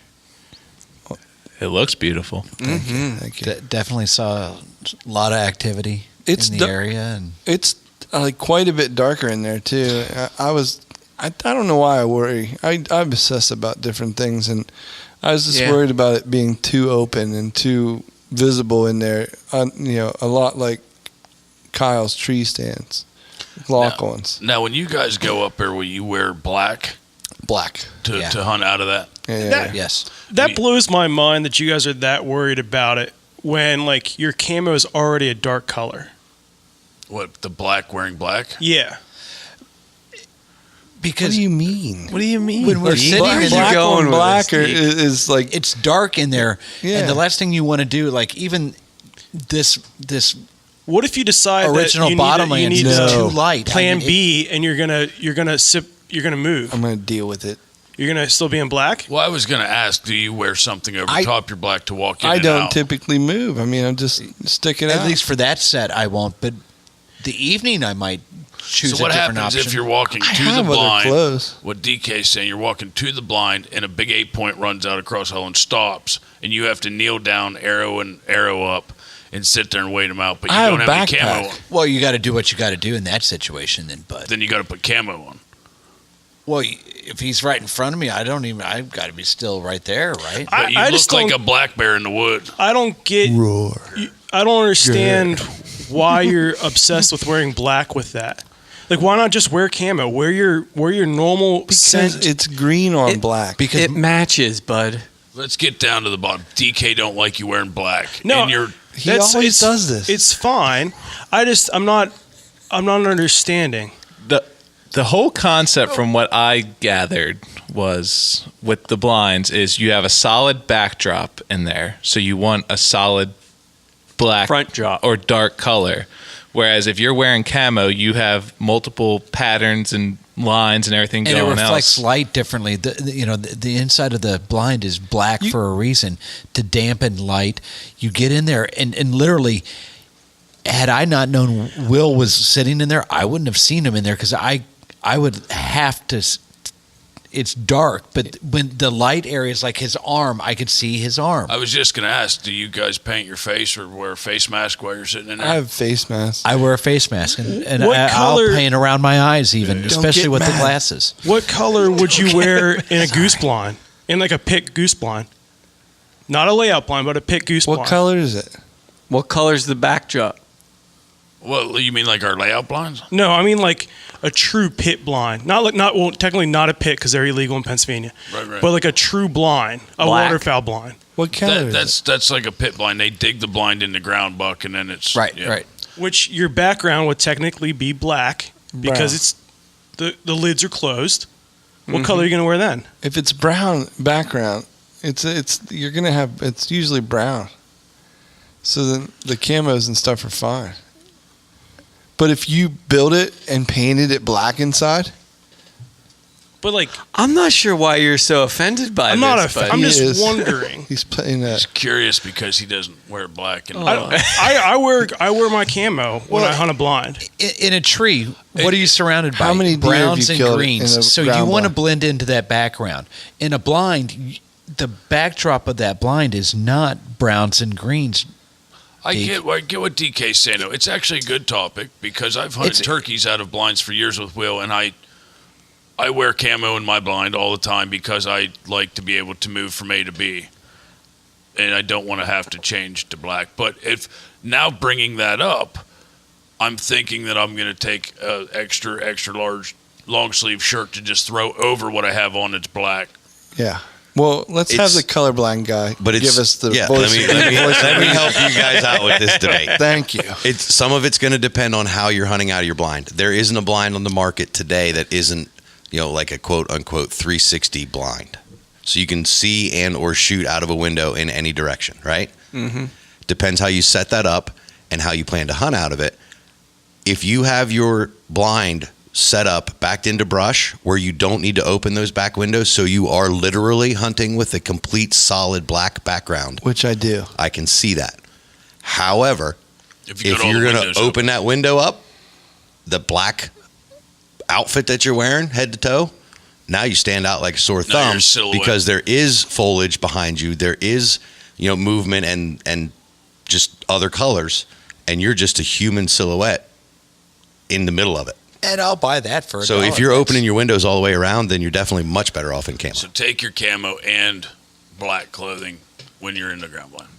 It looks beautiful. Mm-hmm. Thank you. Definitely saw a lot of activity It's in the du- area, and It's like quite a bit darker in there too. I don't know why I worry. I obsess about different things, and I was just Yeah. worried about it being too open and too visible in there. A lot like Kyle's tree stands, Lachlan's. Now, when you guys go up there, will you wear black Black. to Yeah. hunt out of that? Yeah. yes, That blows my mind that you guys are that worried about it when like your camo is already a dark color. What, the black wearing black? Yeah. What because do you mean? What do you mean? when we're sitting Where are in you there, going with black this, Steve? is like it's dark in there, Yeah. and the last thing you want to do, like even this What if you decide original that you bottomlands need is No. too light? plan I mean, B and you're gonna move? I'm gonna deal with it. You're gonna still be in black? Well, I was going to ask, do you wear something over I- top your black to walk in I and don't out? typically move. I mean, I'm just stick it At out. least for that set, I won't. But the evening, I might choose So what a different happens option. if you're walking I to the have other blind? clothes. What DK's saying, you're walking to the blind and a big 8-point runs out across hell and stops, and you have to kneel down, arrow up, and sit there and wait him out. But you I have don't a have any camo backpack. on. Well, you got to do what you got to do in that situation, then, bud. Then you got to put camo on. Well, if he's right in front of me, I've got to be still right there, right? But you I look just like don't- a black bear in the woods. I don't get. Roar. I don't understand why you're obsessed with wearing black with that. Like, why not just wear camo? Wear your normal Because scent. it's green on black. Because It matches, bud. Let's get down to the bottom. DK don't like you wearing black. No, and you're He always does this. It's fine. I'm not understanding. The whole concept, from what I gathered, was with the blinds is you have a solid backdrop in there, so you want a solid black Front drop. or dark color. Whereas if you're wearing camo, you have multiple patterns and lines and everything and it going reflects else. light differently. The inside of the blind is black for a reason, to dampen light. You get in there, and literally, had I not known Will was sitting in there, I wouldn't have seen him in there because I would have to. It's dark, but when the light area is like his arm, I could see his arm. I was just going to ask, do you guys paint your face or wear a face mask while you're sitting in there? I have face masks. I wear a face mask, and What I'll color- paint around my eyes even, Don't especially get with the mad. glasses. What color would you wear in a goose blind? In like a pick goose blind? Not a layout blind, but a pick goose What blind. color is it? What color's the backdrop? Well, you mean like our layout blinds? No, I mean like a true pit blind. Technically not a pit because they're illegal in Pennsylvania. Right. But like a true blind, a Black. waterfowl blind. What color? That's like a pit blind. They dig the blind in the ground, Buck, and then it's Right. Which your background would technically be black because Brown. it's the lids are closed. What color are you going to wear then? If it's brown background, it's usually brown. So then the camos and stuff are fine. But if you build it and painted it black inside, But like, I'm not sure why you're so offended by I'm this. not. but I'm He just is. wondering. he's playing that. He's curious because he doesn't wear black. And I wear my camo when I hunt a blind. In a tree, what are you surrounded by? How many deer have browns you and killed greens. in a So you ground want to blind? blend into that background. In a blind, the backdrop of that blind is not browns and greens. I get what DK's saying, though. It's actually a good topic because I've hunted turkeys out of blinds for years with Will, and I wear camo in my blind all the time because I like to be able to move from A to B, and I don't want to have to change to black. But if now bringing that up, I'm thinking that I'm going to take an extra large long sleeve shirt to just throw over what I have on that's black. Yeah. Well, let's have the colorblind guy give us the voice. Let me help you guys out with this debate. Thank you. Some of it's going to depend on how you're hunting out of your blind. There isn't a blind on the market today that isn't, like a quote unquote 360 blind. So you can see and or shoot out of a window in any direction, right? Mm-hmm. Depends how you set that up and how you plan to hunt out of it. If you have your blind set up backed into brush where you don't need to open those back windows, so you are literally hunting with a complete solid black background, which I do. I can see that. However, If you're going to open that window up, the black outfit that you're wearing head to toe, now you stand out like a sore Now you're thumb a silhouette. because there is foliage behind you, there is movement and just other colors, and you're just a human silhouette in the middle of it. And I'll buy that for So if you're opening your windows all the way around, then you're definitely much better off in camo. So take your camo and black clothing when you're in the ground blind.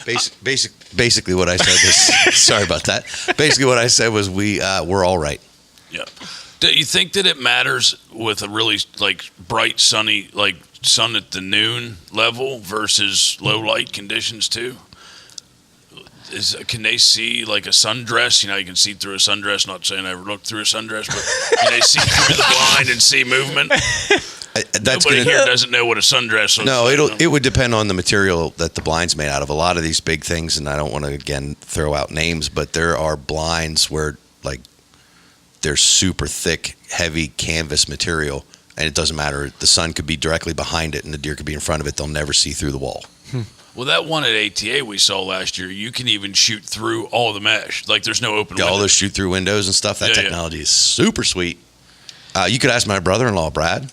Basically what I said was sorry about that. Basically what I said was we're all right. Yeah. Do you think that it matters with a really bright sunny sun at the noon level versus low light conditions too? Can they see like a sundress? You can see through a sundress. Not saying I ever looked through a sundress, but can they see through the blind and see movement? Nobody here doesn't know what a sundress looks like. It would depend on the material that the blind's made out of. A lot of these big things, and I don't want to again throw out names, but there are blinds where they're super thick, heavy canvas material, and it doesn't matter. The sun could be directly behind it, and the deer could be in front of it. They'll never see through the wall. Well, that one at ATA we saw last year, you can even shoot through all the mesh. There's no open window. All those shoot through windows and stuff. That technology is super sweet. You could ask my brother-in-law, Brad.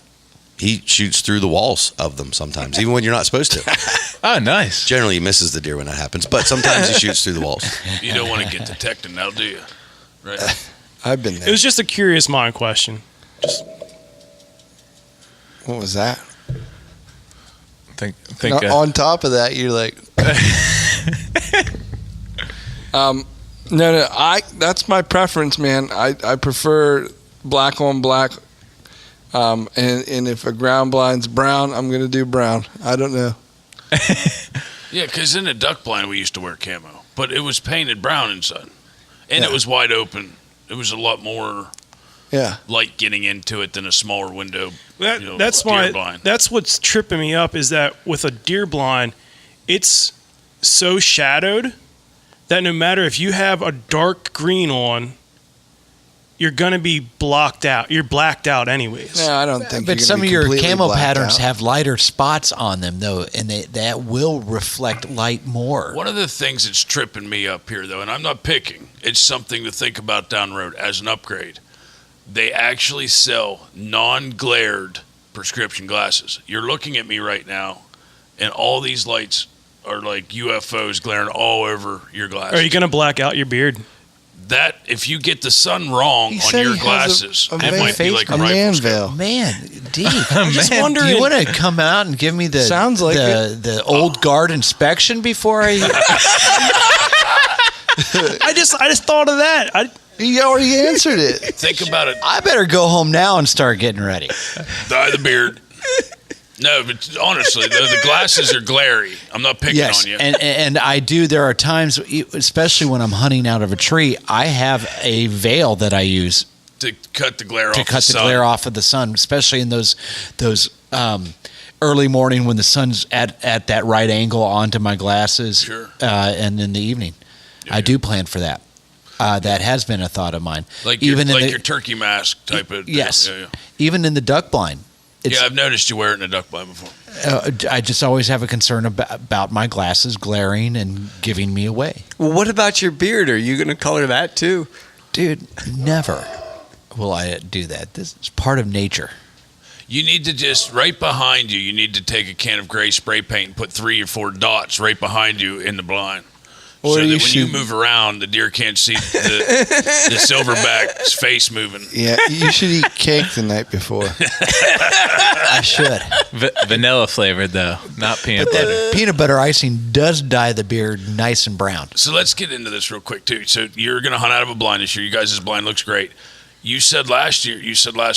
He shoots through the walls of them sometimes, even when you're not supposed to. Oh, nice. Generally, he misses the deer when that happens, but sometimes he shoots through the walls. You don't want to get detected now, do you? Right. I've been there. It was just a curious mind question. What was that? Think on top of that, you're like, no, that's my preference, man. I prefer black on black. And if a ground blind's brown, I'm going to do brown. I don't know. Yeah, because in a duck blind, we used to wear camo, but it was painted brown inside. And it was wide open. It was a lot more light getting into it than a smaller window. That's deer blind. That's what's tripping me up is that with a deer blind, it's so shadowed that no matter if you have a dark green on, you're going to be blocked out. You're blacked out anyways. No, I don't think. But some of your camo patterns have lighter spots on them, though, and that will reflect light more. One of the things that's tripping me up here, though, and I'm not picking, it's something to think about down the road as an upgrade. They actually sell non-glared prescription glasses. You're looking at me right now, and all these lights are like UFOs glaring all over your glasses. Are you going to black out your beard? That, if you get the sun wrong on your glasses, it might be like a rifle scope. Man, Dave, I'm just wondering. Do you want to come out and give me the Sounds like the old guard inspection before I? I just thought of that. He already answered it. Think about it. I better go home now and start getting ready. Dye the beard. No, but honestly, the glasses are glary. I'm not picking Yes, on you. and I do. There are times, especially when I'm hunting out of a tree, I have a veil that I use to cut the glare to off cut the sun. glare off of the sun, especially in those early morning when the sun's at that right angle onto my glasses. Sure. And in the evening, I do plan for that. That has been a thought of mine. Like even your, in your turkey mask type of. Yes. Yeah. Even in the duck blind. Yeah, I've noticed you wear it in a duck blind before. I just always have a concern about my glasses glaring and giving me away. Well, what about your beard? Are you going to color that too? Dude, never will I do that. This is part of nature. You need to just, right behind you need to take a can of gray spray paint and put 3 or 4 dots right behind you in the blind. Or so that you when you should- move around, the deer can't see the silverback's face moving. Yeah, you should eat cake the night before. I should. Vanilla flavored though, not peanut But butter. that peanut butter icing does dye the beard nice and brown. So let's get into this real quick, too. So you're going to hunt out of a blind this year. You guys' blind looks great. You said last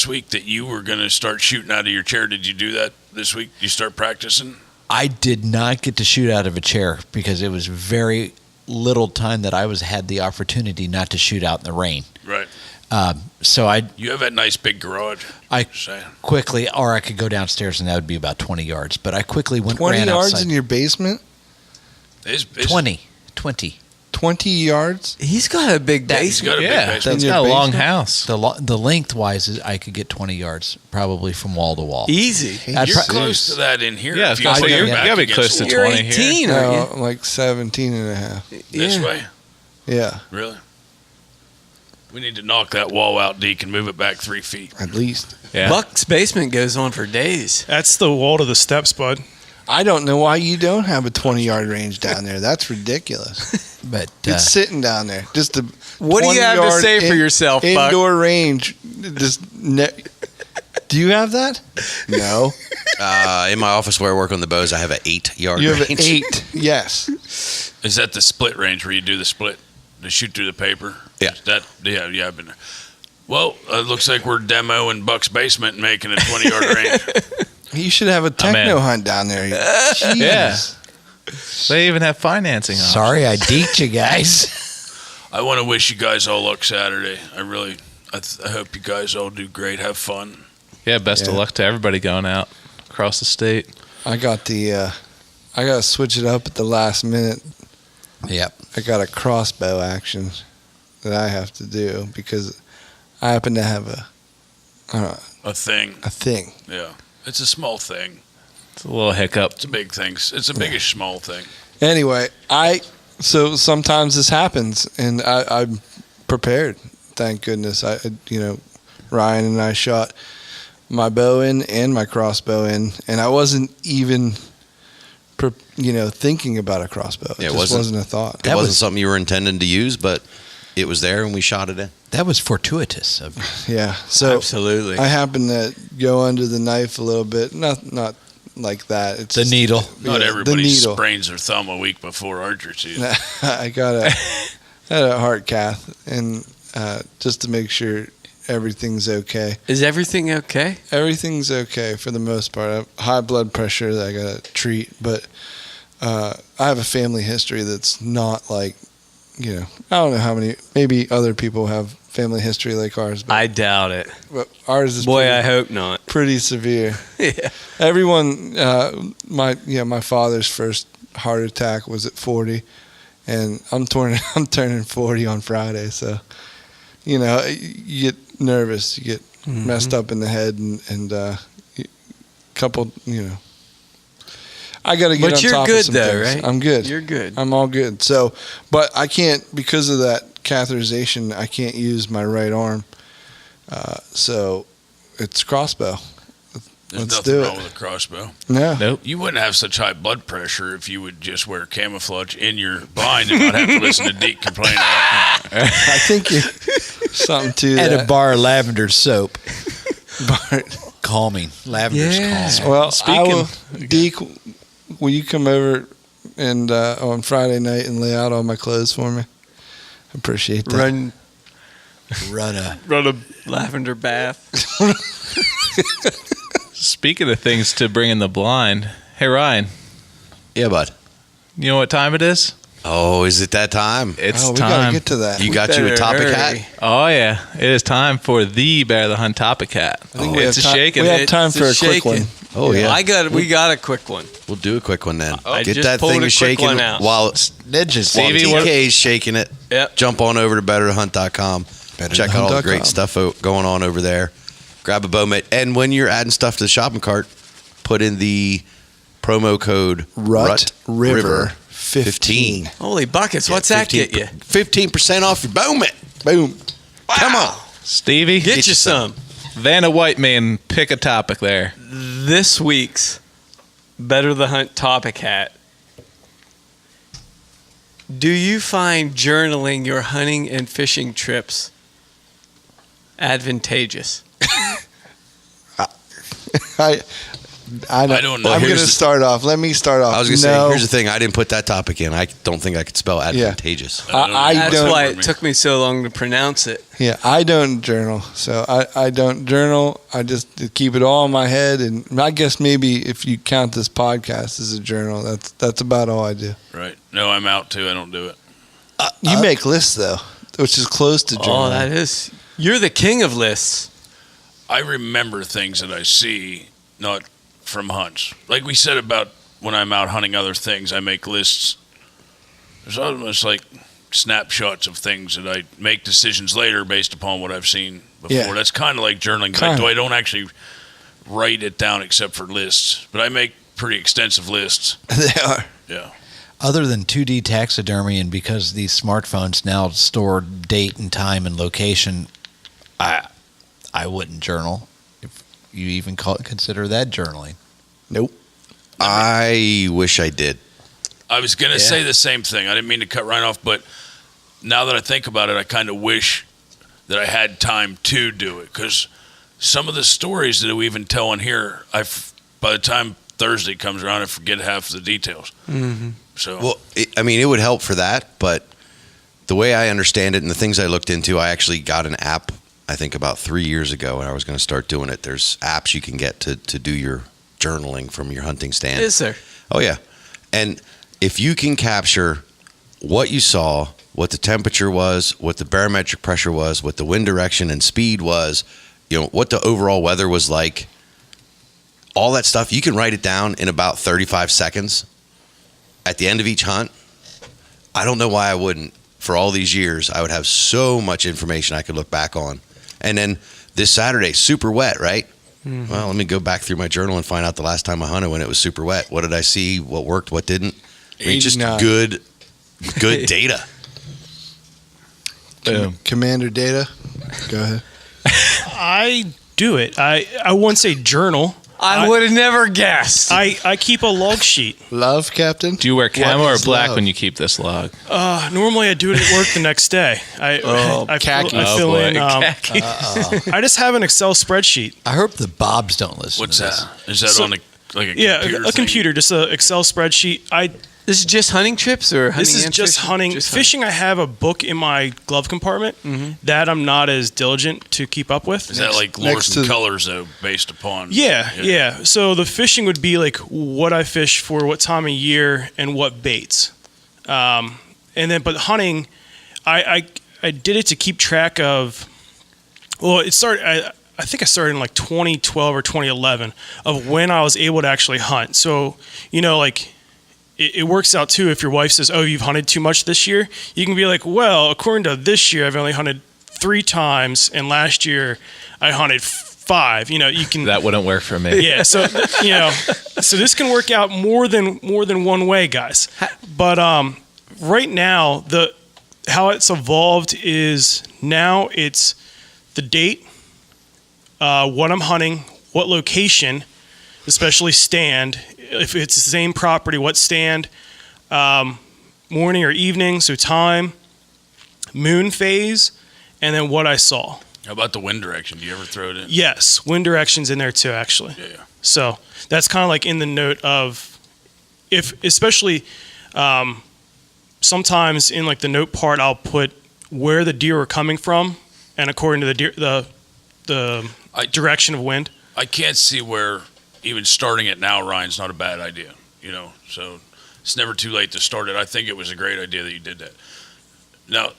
week that you were going to start shooting out of your chair. Did you do that this week? You start practicing? I did not get to shoot out of a chair because it was very little time that I had the opportunity not to shoot out in the rain. Right. So You have that nice big garage. I Saying. quickly, or I could go downstairs and that would be about 20 yards. But I quickly 20 ran yards outside. in your basement? It's 20. 20 yards? He's got a big That- base. He's got a Yeah, big basement. it's In got a your long basement? house. The lengthwise is I could get 20 yards probably from wall to wall. Easy. I'd You're pro- close to that in here. Yeah, I was If gonna put say, your you back gotta be against close the to wall. You're 20 here. 18, aren't No, like 17 and a half. This Yeah. way? Yeah, Really? We need to knock that wall out, Deke, and move it back 3 feet. at least. Yeah. Buck's basement goes on for days. That's the wall to the steps, bud. I don't know why you don't have a 20-yard range down there. That's ridiculous. But It's sitting down there. Just a What do you have to 20-yard say for yourself, Buck? indoor range. Do you have that? No. In my office where I work on the bows, I have an 8-yard You have range. an 8. Yes. Is that the split range where you do the split? To shoot through the paper? Yeah. Yeah, I've been there. Well, it looks like we're demoing Buck's basement and making a 20-yard range. You should have a in. techno hunt down there. Jeez. Yeah. They even have financing options. sorry I deeked you guys. I want to wish you guys all luck Saturday. I hope you guys all do great. Have fun. Yeah, best of Yeah. luck to everybody going out across the state. I got I got to switch it up at the last minute. Yep. I got a crossbow action that I have to do because I happen to have A thing. a thing. Yeah. It's a small thing. It's a little hiccup. It's a big thing. It's a biggish small thing. Anyway, so sometimes this happens, and I'm prepared. Thank goodness. Ryan and I shot my bow in and my crossbow in, and I wasn't even, thinking about a crossbow. It Yeah, it just wasn't- wasn't a thought. It wasn't something you were intending to use, but it was there and we shot it in. That was fortuitous. Yeah. So Absolutely. I happened to go under the knife a little bit. Not like that. It's The just- needle. Not yeah, everybody the needle. sprains their thumb a week before archery season. I had a heart cath, and just to make sure everything's okay. Is everything okay? Everything's okay for the most part. I have high blood pressure that I got to treat, but I have a family history that's not like, I don't know how many, maybe other people have family history like ours, but, I doubt it. but ours is Boy, pretty, I hope not. pretty severe. Yeah. Everyone, my father's first heart attack was at 40, and I'm turning 40 on Friday, so you get nervous, you get messed up in the head, and couple, I got to get But on you're top good of some though, things. right? I'm good. You're good. I'm all good. So, but I can't, because of that catheterization, I can't use my right arm. So it's crossbow. There's Let's nothing do wrong it. with a crossbow. No. Nope. You wouldn't have such high blood pressure if you would just wear camouflage in your blind and not have to listen to Deke complain about it. I think something to At that. a bar, lavender soap. Bar. Calming. Lavender's Yeah. calming. Well, Speaking- Deke, will you come over and on Friday night and lay out all my clothes for me? Appreciate that. Run a lavender bath. Speaking of things to bring in the blind, hey Ryan, Yeah, bud. you know what time it is? Oh, is it that time? It's we gotta time. get to that. You got you a topic hat? Oh yeah, it is time for the Bear the Hunt topic hat. I think we It's have a time, shaking. we have time It's for a a quick shaking. one. Oh, yeah. We got a quick one. We'll do a quick one then. I Get just that pulled a thing quick shaking one out. while TK's shaking it. Yep. Jump on over to betterthehunt.com. Check out all the great stuff going on over there. Grab a bow mitt. And when you're adding stuff to the shopping cart, put in the promo code Rut River 15. Holy buckets! What's that get you? 15% off your bow mitt. Boom. Come on. Stevie, Get you some. Vanna White Man, pick a topic there. This week's Better the Hunt topic hat. Do you find journaling your hunting and fishing trips advantageous? I don't know. I'm going to Here's the- start off. Let me start off. I was going to say, here's the thing. I didn't put that topic in. I don't think I could spell advantageous. I That's don't. why it took me so long to pronounce it. Yeah, I don't journal. So I don't journal. I just keep it all in my head. And I guess maybe if you count this podcast as a journal, that's about all I do. Right. No, I'm out too. I don't do it. You make lists, though, which is close to journaling. Oh, that is. You're the king of lists. I remember things that I see, not from hunts. Like we said about when I'm out hunting other things, I make lists. There's almost like snapshots of things that I make decisions later based upon what I've seen before. Yeah. That's kind of like journaling. But I don't actually write it down except for lists. But I make pretty extensive lists. They are. Yeah. Other than 2D taxidermy, and because these smartphones now store date and time and location, I wouldn't journal. If you even consider that journaling. Nope. I wish I did. I was going to say the same thing. I didn't mean to cut Ryan off, but now that I think about it, I kind of wish that I had time to do it, because some of the stories that we even tell in here, by the time Thursday comes around, I forget half of the details. Mm-hmm. So, Well, it would help for that, but the way I understand it and the things I looked into, I actually got an app, I think about 3 years ago, and I was going to start doing it. There's apps you can get to do your journaling from your hunting stand. Is there? Oh, yeah. And if you can capture what you saw, what the temperature was, what the barometric pressure was, what the wind direction and speed was, what the overall weather was like, all that stuff, you can write it down in about 35 seconds at the end of each hunt. I don't know why I wouldn't. For all these years, I would have so much information I could look back on. And then this Saturday, super wet, right? Mm-hmm. Well, let me go back through my journal and find out the last time I hunted when it was super wet. What did I see? What worked? What didn't? Just good data. Commander Data. Go ahead. I do it. I wouldn't say journal. I would have never guessed. I keep a log sheet. Love, Captain? Do you wear camo or is black love? when you keep this log? Normally I do it at work the next day. I khaki. fill in. Khaki. I just have an Excel spreadsheet. I hope the Bobs don't listen what's to that? this. Is that on a computer? A computer, just an Excel spreadsheet. This is just hunting trips or hunting? This is and just fishing? hunting. Just Fishing, I have a book in my glove compartment that I'm not as diligent to keep up with. Is that like lures and colors, though, based upon? Yeah. So the fishing would be like what I fish for, what time of year, and what baits. And then, but hunting, I did it to keep track of. Well, it started. I think I started in like 2012 or 2011 of when I was able to actually hunt. So it works out too. If your wife says, "Oh, you've hunted too much this year," you can be like, "Well, according to this year, I've only hunted 3 times, and last year I hunted 5." You can. That wouldn't work for me. Yeah. So so this can work out more than one way, guys. But right now, how it's evolved is now it's the date, what I'm hunting, what location, especially stand. If it's the same property, what stand, morning or evening, so time, moon phase, and then what I saw. How about the wind direction? Do you ever throw it in? Yes, wind direction's in there too, actually. Yeah. So that's kind of like in the note of, especially sometimes in like the note part, I'll put where the deer were coming from, and according to the direction of wind. I can't see where even starting it now, Ryan's not a bad idea. So it's never too late to start it. I think it was a great idea that you did that. Now,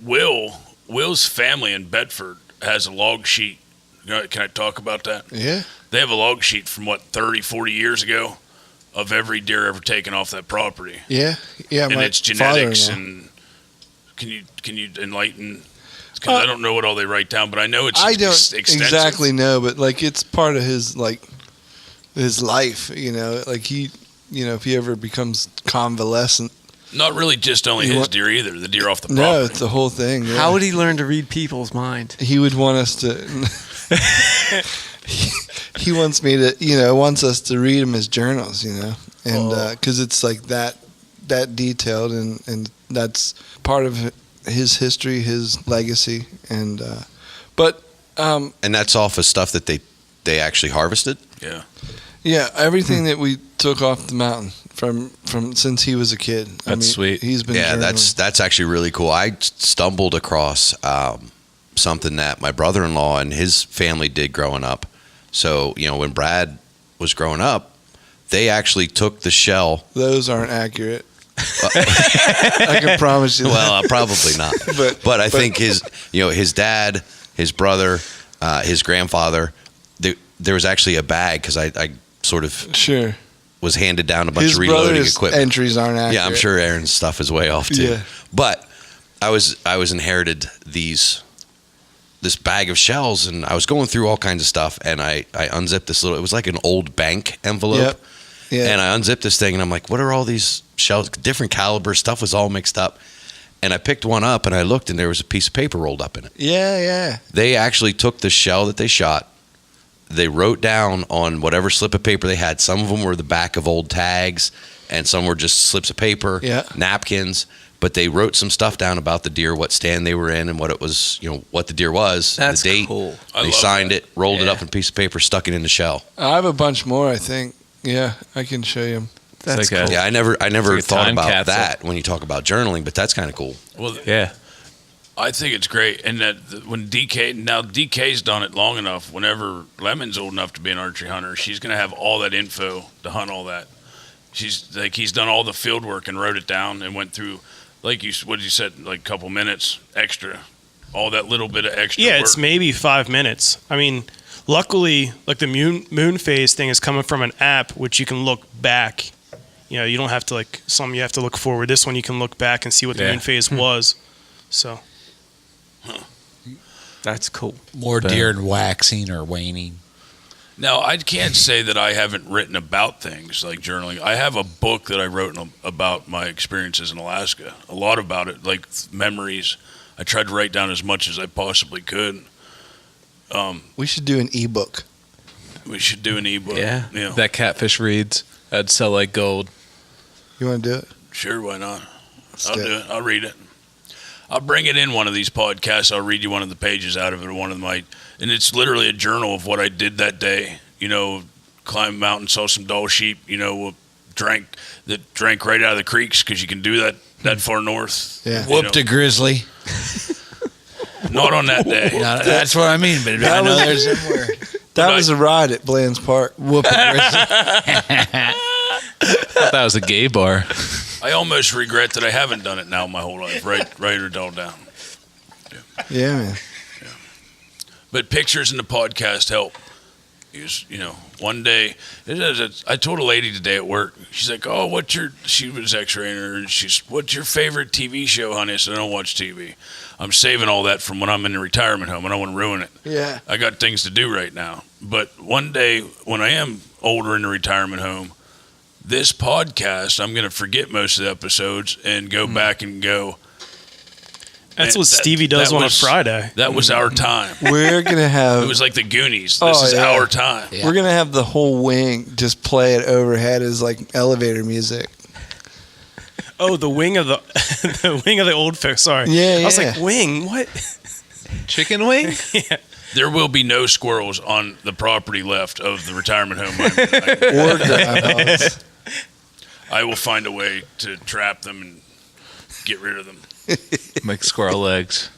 Will's family in Bedford has a log sheet. Can I talk about that? Yeah. They have a log sheet from 30, 40 years ago of every deer ever taken off that property. Yeah. And it's genetics. And can you enlighten? Because I don't know what all they write down, but I know it's extensive. Exactly know, but it's part of his his life. If he ever becomes convalescent. Not really just only his deer either. The deer off the property. No, it's the whole thing. Yeah. How would he learn to read people's mind? He would want us to. he wants me to, wants us to read him his journals, and because it's that detailed, and that's part of his history, his legacy, and that's off of stuff that they actually harvested. Yeah, everything that we took off the mountain from since he was a kid. That's sweet. He's been that's actually really cool. I stumbled across something that my brother-in-law and his family did growing up. So when Brad was growing up, they actually took the shell. Those aren't accurate. I can promise you that. Well, probably not. but I think his dad, his brother, his grandfather, there was actually a bag because I sort of was handed down a bunch of reloading equipment. Entries aren't accurate. Yeah, I'm sure Aaron's stuff is way off too. Yeah. But I was inherited this bag of shells, and I was going through all kinds of stuff, and I unzipped this little. It was like an old bank envelope. Yep. Yeah. And I unzipped this thing, and I'm like, what are all these shells? Different caliber stuff was all mixed up. And I picked one up, and I looked, and there was a piece of paper rolled up in it. Yeah. They actually took the shell that they shot. They wrote down on whatever slip of paper they had. Some of them were the back of old tags, and some were just slips of paper, napkins. But they wrote some stuff down about the deer, what stand they were in, and what it was, what the deer was, That's the date. Cool. They signed it, rolled it up in a piece of paper, stuck it in the shell. I have a bunch more, I think. Yeah, I can show you them. That's cool. Yeah, I never thought about capsule. that when you talk about journaling, but that's kind of cool. Well, Yeah. I think it's great. And that when DK's done it long enough, whenever Lemon's old enough to be an archery hunter, she's going to have all that info to hunt all that. She's like, he's done all the field work and wrote it down and went through, like what you said, like a couple minutes extra, all that little bit of extra Yeah, work. it's maybe 5 minutes. I mean, luckily, like the moon phase thing is coming from an app, which you can look back. You don't have to you have to look forward. This one you can look back and see what the moon phase was. So. That's cool. More deer and waxing or waning. Now, I can't say that I haven't written about things like journaling. I have a book that I wrote about my experiences in Alaska. A lot about it, like memories. I tried to write down as much as I possibly could. We should do an ebook. We should do an ebook. Yeah. That Catfish reads. That'd sell like gold. You want to do it? Sure, why not? I'll do it. I'll read it. I'll bring it in one of these podcasts. I'll read you one of the pages out of it, or one of my, and it's literally a journal of what I did that day. Climbed a mountain, saw some doll sheep. Drank right out of the creeks because you can do that far north. Yeah. Whooped a grizzly. Not on that day. That's what I mean, but I know there's somewhere. That was a ride at Bland's Park. Whoop a grizzly. I thought that was a gay bar. I almost regret that I haven't done it now my whole life. Write it all down. Yeah, man. Yeah. But pictures in the podcast help. One day, I told a lady today at work, she's like, oh, she was x-raying her, and what's your favorite TV show, honey? I said, I don't watch TV. I'm saving all that from when I'm in the retirement home. I don't want to ruin it. Yeah. I got things to do right now. But one day, when I am older in the retirement home, this podcast, I'm going to forget most of the episodes and go back and go. That's what Stevie does on a Friday. That was our time. We're going to have... It was like the Goonies. This is our time. Yeah. We're going to have the whole wing just play it overhead as like elevator music. Oh, the wing of the old folks. Sorry. Yeah, I was like, wing? What? Chicken wing? Yeah. There will be no squirrels on the property left of the retirement home. Or groundhogs. I will find a way to trap them and get rid of them. Make squirrel legs.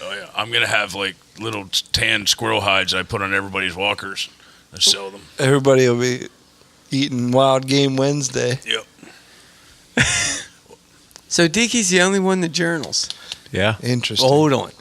Oh yeah, I'm gonna have like little tan squirrel hides I put on everybody's walkers and sell them. Everybody will be eating Wild Game Wednesday. Yep. So Deaky's the only one that journals. Yeah. Interesting. Hold on.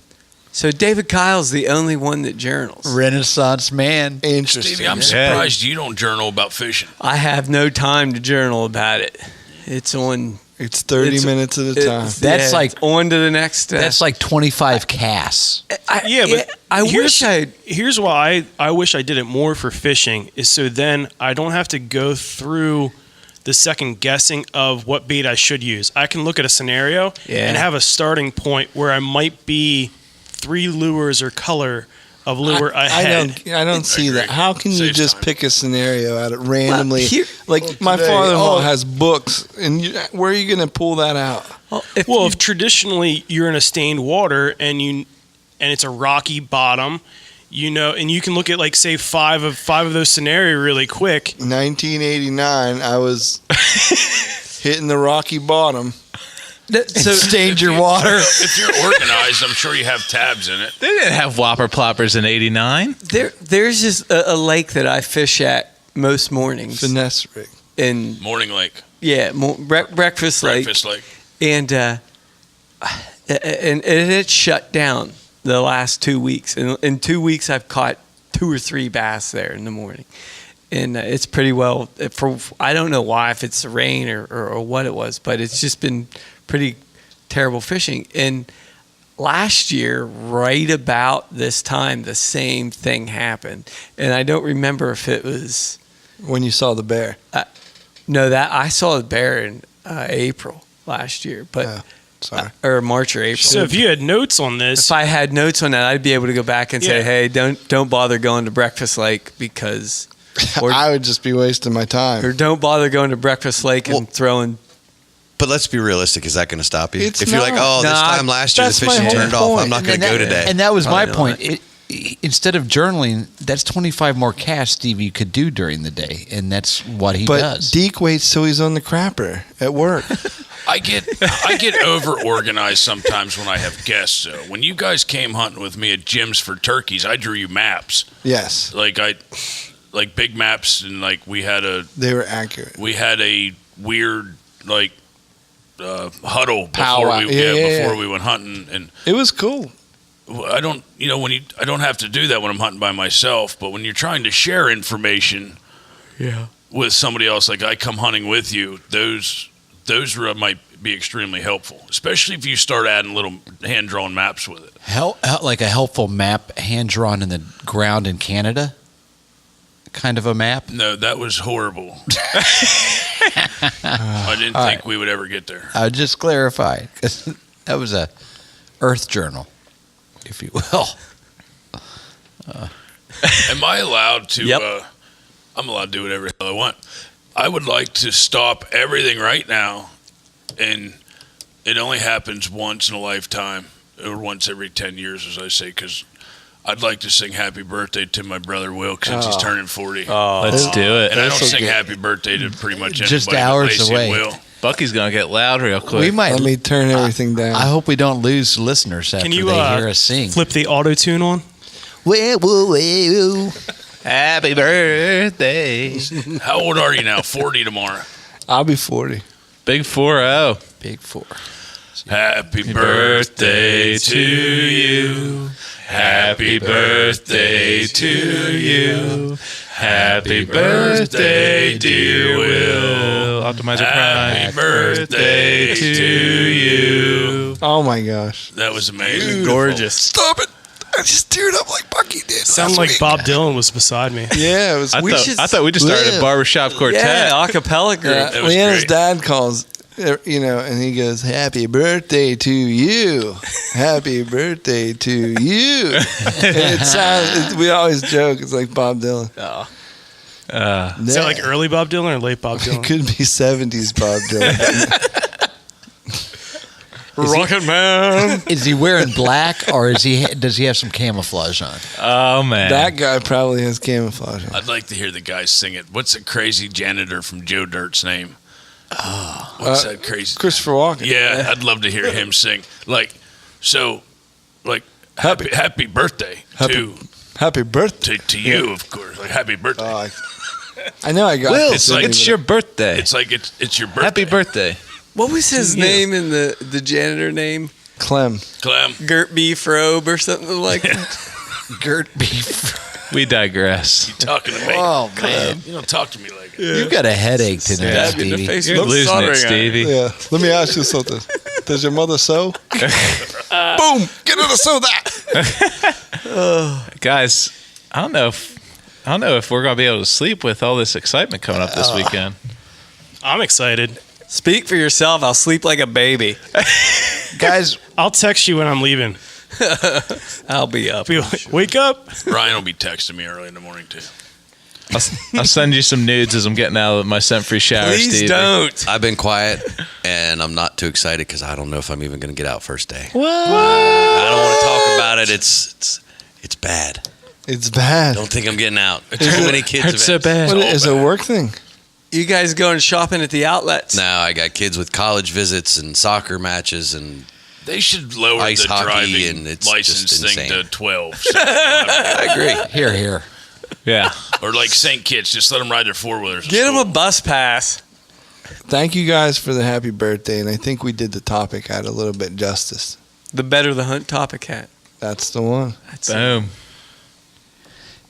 So David Kyle's the only one that journals. Renaissance man. Interesting. Stevie, I'm surprised you don't journal about fishing. I have no time to journal about it. It's on. It's 30 minutes at a time. That's like on to the next. That's like 25 casts. Here's why I wish I did it more for fishing is so then I don't have to go through the second guessing of what bait I should use. I can look at a scenario and have a starting point where I might be 3 lures or color of lure ahead. I don't see that. How can you just pick a scenario out of randomly? Well, my father-in-law oh. has books, and where are you going to pull that out? If traditionally you're in a stained water and it's a rocky bottom, and you can look at like say five of those scenarios really quick. 1989, I was hitting the rocky bottom. So stained your water. If you're organized, I'm sure you have tabs in it. They didn't have whopper ploppers in '89. There's just a lake that I fish at most mornings. Finesse rig. In Morning Lake. Yeah, Breakfast Lake. Breakfast Lake. And it's shut down the last 2 weeks. In 2 weeks, I've caught 2 or 3 bass there in the morning. And it's pretty well, I don't know why, if it's rain or what it was, but it's just been pretty terrible fishing. And last year, right about this time, the same thing happened. And I don't remember if it was... When you saw the bear. No, that I saw the bear in April last year. But or March or April. So if you had notes on this... If I had notes on that, I'd be able to go back and say, hey, don't bother going to Breakfast Lake because... Or, I would just be wasting my time. Or don't bother going to Breakfast Lake and throwing... But let's be realistic. Is that going to stop you? It's if you're like, not. this time last year the fishing turned off, I'm not going to go today. And that was my point. Instead of journaling, that's 25 more casts Stevie could do during the day, and that's what he does. But Deke waits till he's on the crapper at work. I get over organized sometimes when I have guests. So when you guys came hunting with me at Jim's for turkeys, I drew you maps. Yes. Like big maps, and like they were accurate. We had a weird huddle Powwow. before we went hunting, and it was cool. I don't have to do that when I'm hunting by myself, but when you're trying to share information with somebody else, like I come hunting with you, those might be extremely helpful, especially if you start adding little hand-drawn maps with it. Like a helpful map hand-drawn in the ground in Canada? Kind of a map? No, that was horrible. I didn't think we would ever get there. I'll just clarify, because that was a Earth journal, if you will. Am I allowed to? Yep. I'm allowed to do whatever the hell I want. I would like to stop everything right now, and it only happens once in a lifetime, or once every 10 years, as I say, because I'd like to sing happy birthday to my brother Will since he's turning 40. Let's do it. And I don't sing happy birthday to pretty much anybody. Just hours away. Will. Bucky's going to get loud real quick. We might. Let me turn everything down. I hope we don't lose listeners after Can you they hear us sing. flip the auto tune on? Happy birthday. How old are you now? 40 tomorrow. I'll be 40. Big 4-0. Big 4. Happy birthday to you. Happy birthday to you. Happy birthday, dear Will. Optimizer Happy Prime. birthday to you. Oh my gosh. That was amazing. gorgeous. Stop it. I just teared up like Bucky did. Sound like Bob Dylan was beside me. Yeah, it was. I thought we just started a barbershop quartet. Yeah, acapella group. That was Leanna's great. dad calls, and he goes, "Happy birthday to you, happy birthday to you." And it sounds. We always joke. It's like Bob Dylan. Is that like early Bob Dylan or late Bob It Dylan? could be 70s Bob Dylan. Rocket Man. Is he wearing black, or does he have some camouflage on? Oh, man. That guy probably has camouflage on. I'd like to hear the guy sing it. What's the crazy janitor from Joe Dirt's name? What's that crazy? Christopher Walken. Yeah, I'd love to hear him sing. Happy birthday Happy birthday to you, of course. Like happy birthday. I know I got Will, this. it's your birthday. It's like it's your birthday. Happy birthday. What was his name in the janitor name? Clem. Gert B. Frobe or something like that. Gert B. We digress. You talking to me? Oh, man. You don't talk to me like that. You've got a headache tonight, Stab you in the Stevie. face. You're losing it, Stevie. Yeah. Let me ask you something. Does your mother sew? Boom! Get her to sew that. Guys, I don't know if we're gonna be able to sleep with all this excitement coming up this weekend. I'm excited. Speak for yourself. I'll sleep like a baby. Guys, I'll text you when I'm leaving. I'll be up. Be like, wake up. Ryan will be texting me early in the morning too. I'll send you some nudes as I'm getting out of my scent-free shower, Please Stevie. don't. I've been quiet, and I'm not too excited because I don't know if I'm even going to get out first day. what? I don't want to talk about it. It's bad. It's bad. Don't think I'm getting out. Too many kids. Hurts so events. bad. What, is it a work thing? You guys going shopping at the outlets? No, I got kids with college visits and soccer matches and They should lower ice the hockey, driving and it's license just thing insane. to 12. So I agree. Here. Yeah. or like St. Kitts, just let them ride their four-wheelers. to Get them a school. bus pass. Thank you guys for the happy birthday, and I think we did the topic had a little bit justice. The better the hunt topic hat. That's the one. That's Boom.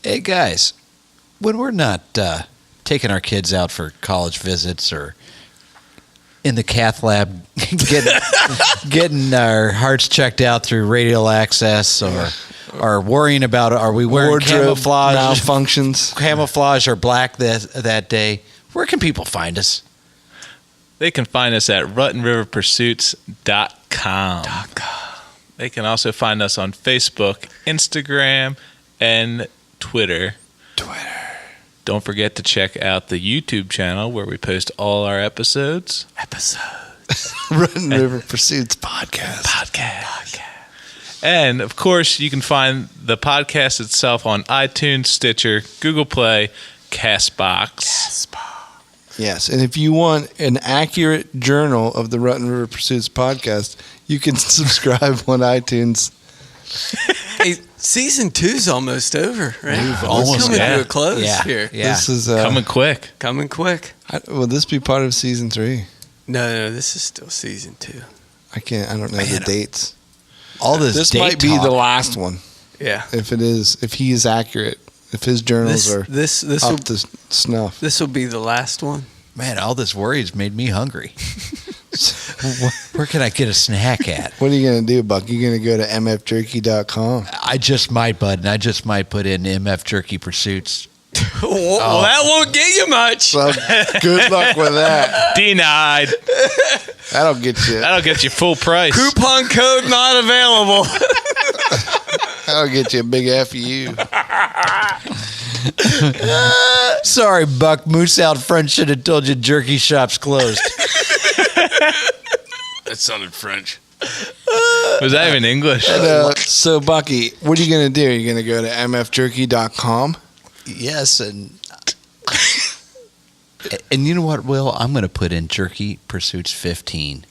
Hey, guys, when we're not taking our kids out for college visits or in the cath lab getting our hearts checked out through radial access or worrying about are we wearing Wardrobe camouflage malfunctions. or black that day, where can people find us? They can find us at ruttenriverpursuits.com. They can also find us on Facebook, Instagram, and Twitter. Don't forget to check out the YouTube channel where we post all our episodes. Rotten River Pursuits podcast. And, of course, you can find the podcast itself on iTunes, Stitcher, Google Play, CastBox. Yes, and if you want an accurate journal of the Rotten River Pursuits podcast, you can subscribe on iTunes. Hey, season 2's almost over, right? We've It's almost coming got to it. a close Yeah. here. Yeah. This is Coming quick. Coming quick. will this be part of season 3? No, this is still season 2. I don't know the Man, dates. All this date might be talk. the last one. Yeah. If he is accurate, if his journals are This up will to snuff. this will be the last one. Man, all this worry has made me hungry. Where can I get a snack at? What are you going to do, Buck? You're going to go to mfjerky.com. I just might, bud, and I just might put in MF Jerky Pursuits. Well, that won't get you much. Well, good luck with that. Denied. That'll get you. That'll get you full price. Coupon code not available. That'll get you a big FU. Sorry, Buck. Moose out front should have told you jerky shop's closed. That sounded French. Was that even English? So, Bucky, what are you going to do? Are you going to go to mfjerky.com? Yes, and you know what, Will? I'm going to put in Jerky Pursuits 15,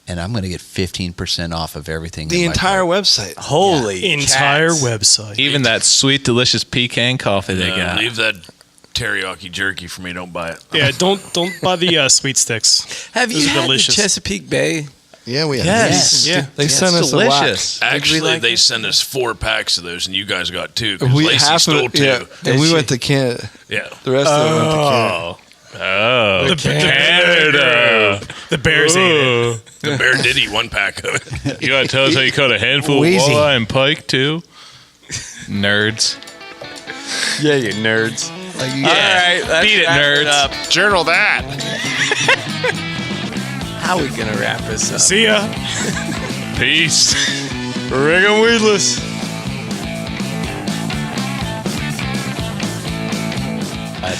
and I'm going to get 15% off of everything. The in my entire cart. website. Holy Entire cats. website. Even that sweet, delicious pecan coffee they got. Leave that teriyaki jerky for me. Don't buy it. Yeah, don't buy the sweet sticks. Have Those you are had delicious. the Chesapeake Bay? Yeah, we have. Yes. Yeah. They sent us delicious. Actually, like they it? send us 4 packs of those, and you guys got 2. a 'cause wax. We Lacey half of stole it, 2. yeah. And we went to Canada. Yeah. The rest of it went to Canada. Oh, Canada. The Bears ate it. The bear did eat 1 pack of it. You gotta tell us how you caught a handful of Wheezy. walleye and pike too. Nerds. Yeah, you nerds. Yeah. All right, let's Beat it, wrap nerds. up. Journal that. How are we gonna wrap this up? See ya. Peace. Rig 'em weedless.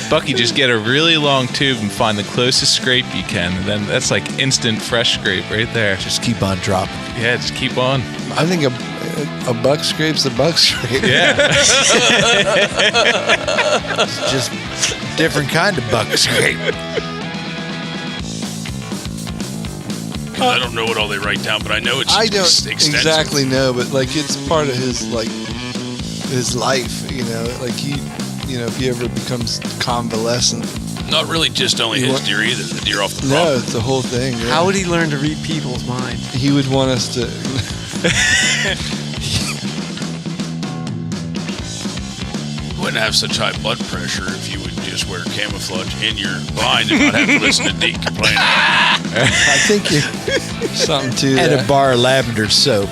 Bucky, just get a really long tube and find the closest scrape you can. And then that's like instant fresh scrape right there. Just keep on dropping. Yeah, just keep on. I think a buck scrape's a buck scrape. Yeah. Just different kind of buck scrape. I don't know what all they write down, but I know it's I don't extensive. exactly know, but like it's part of his his life. You know, like if he ever becomes convalescent. Not really just only his deer either. The deer off the No, property. it's the whole thing. Yeah. How would he learn to read people's mind? He would want us to. You wouldn't have such high blood pressure if you would just wear camouflage in your blind and not have to listen to Deke complain. I think something to And that. a bar of lavender soap.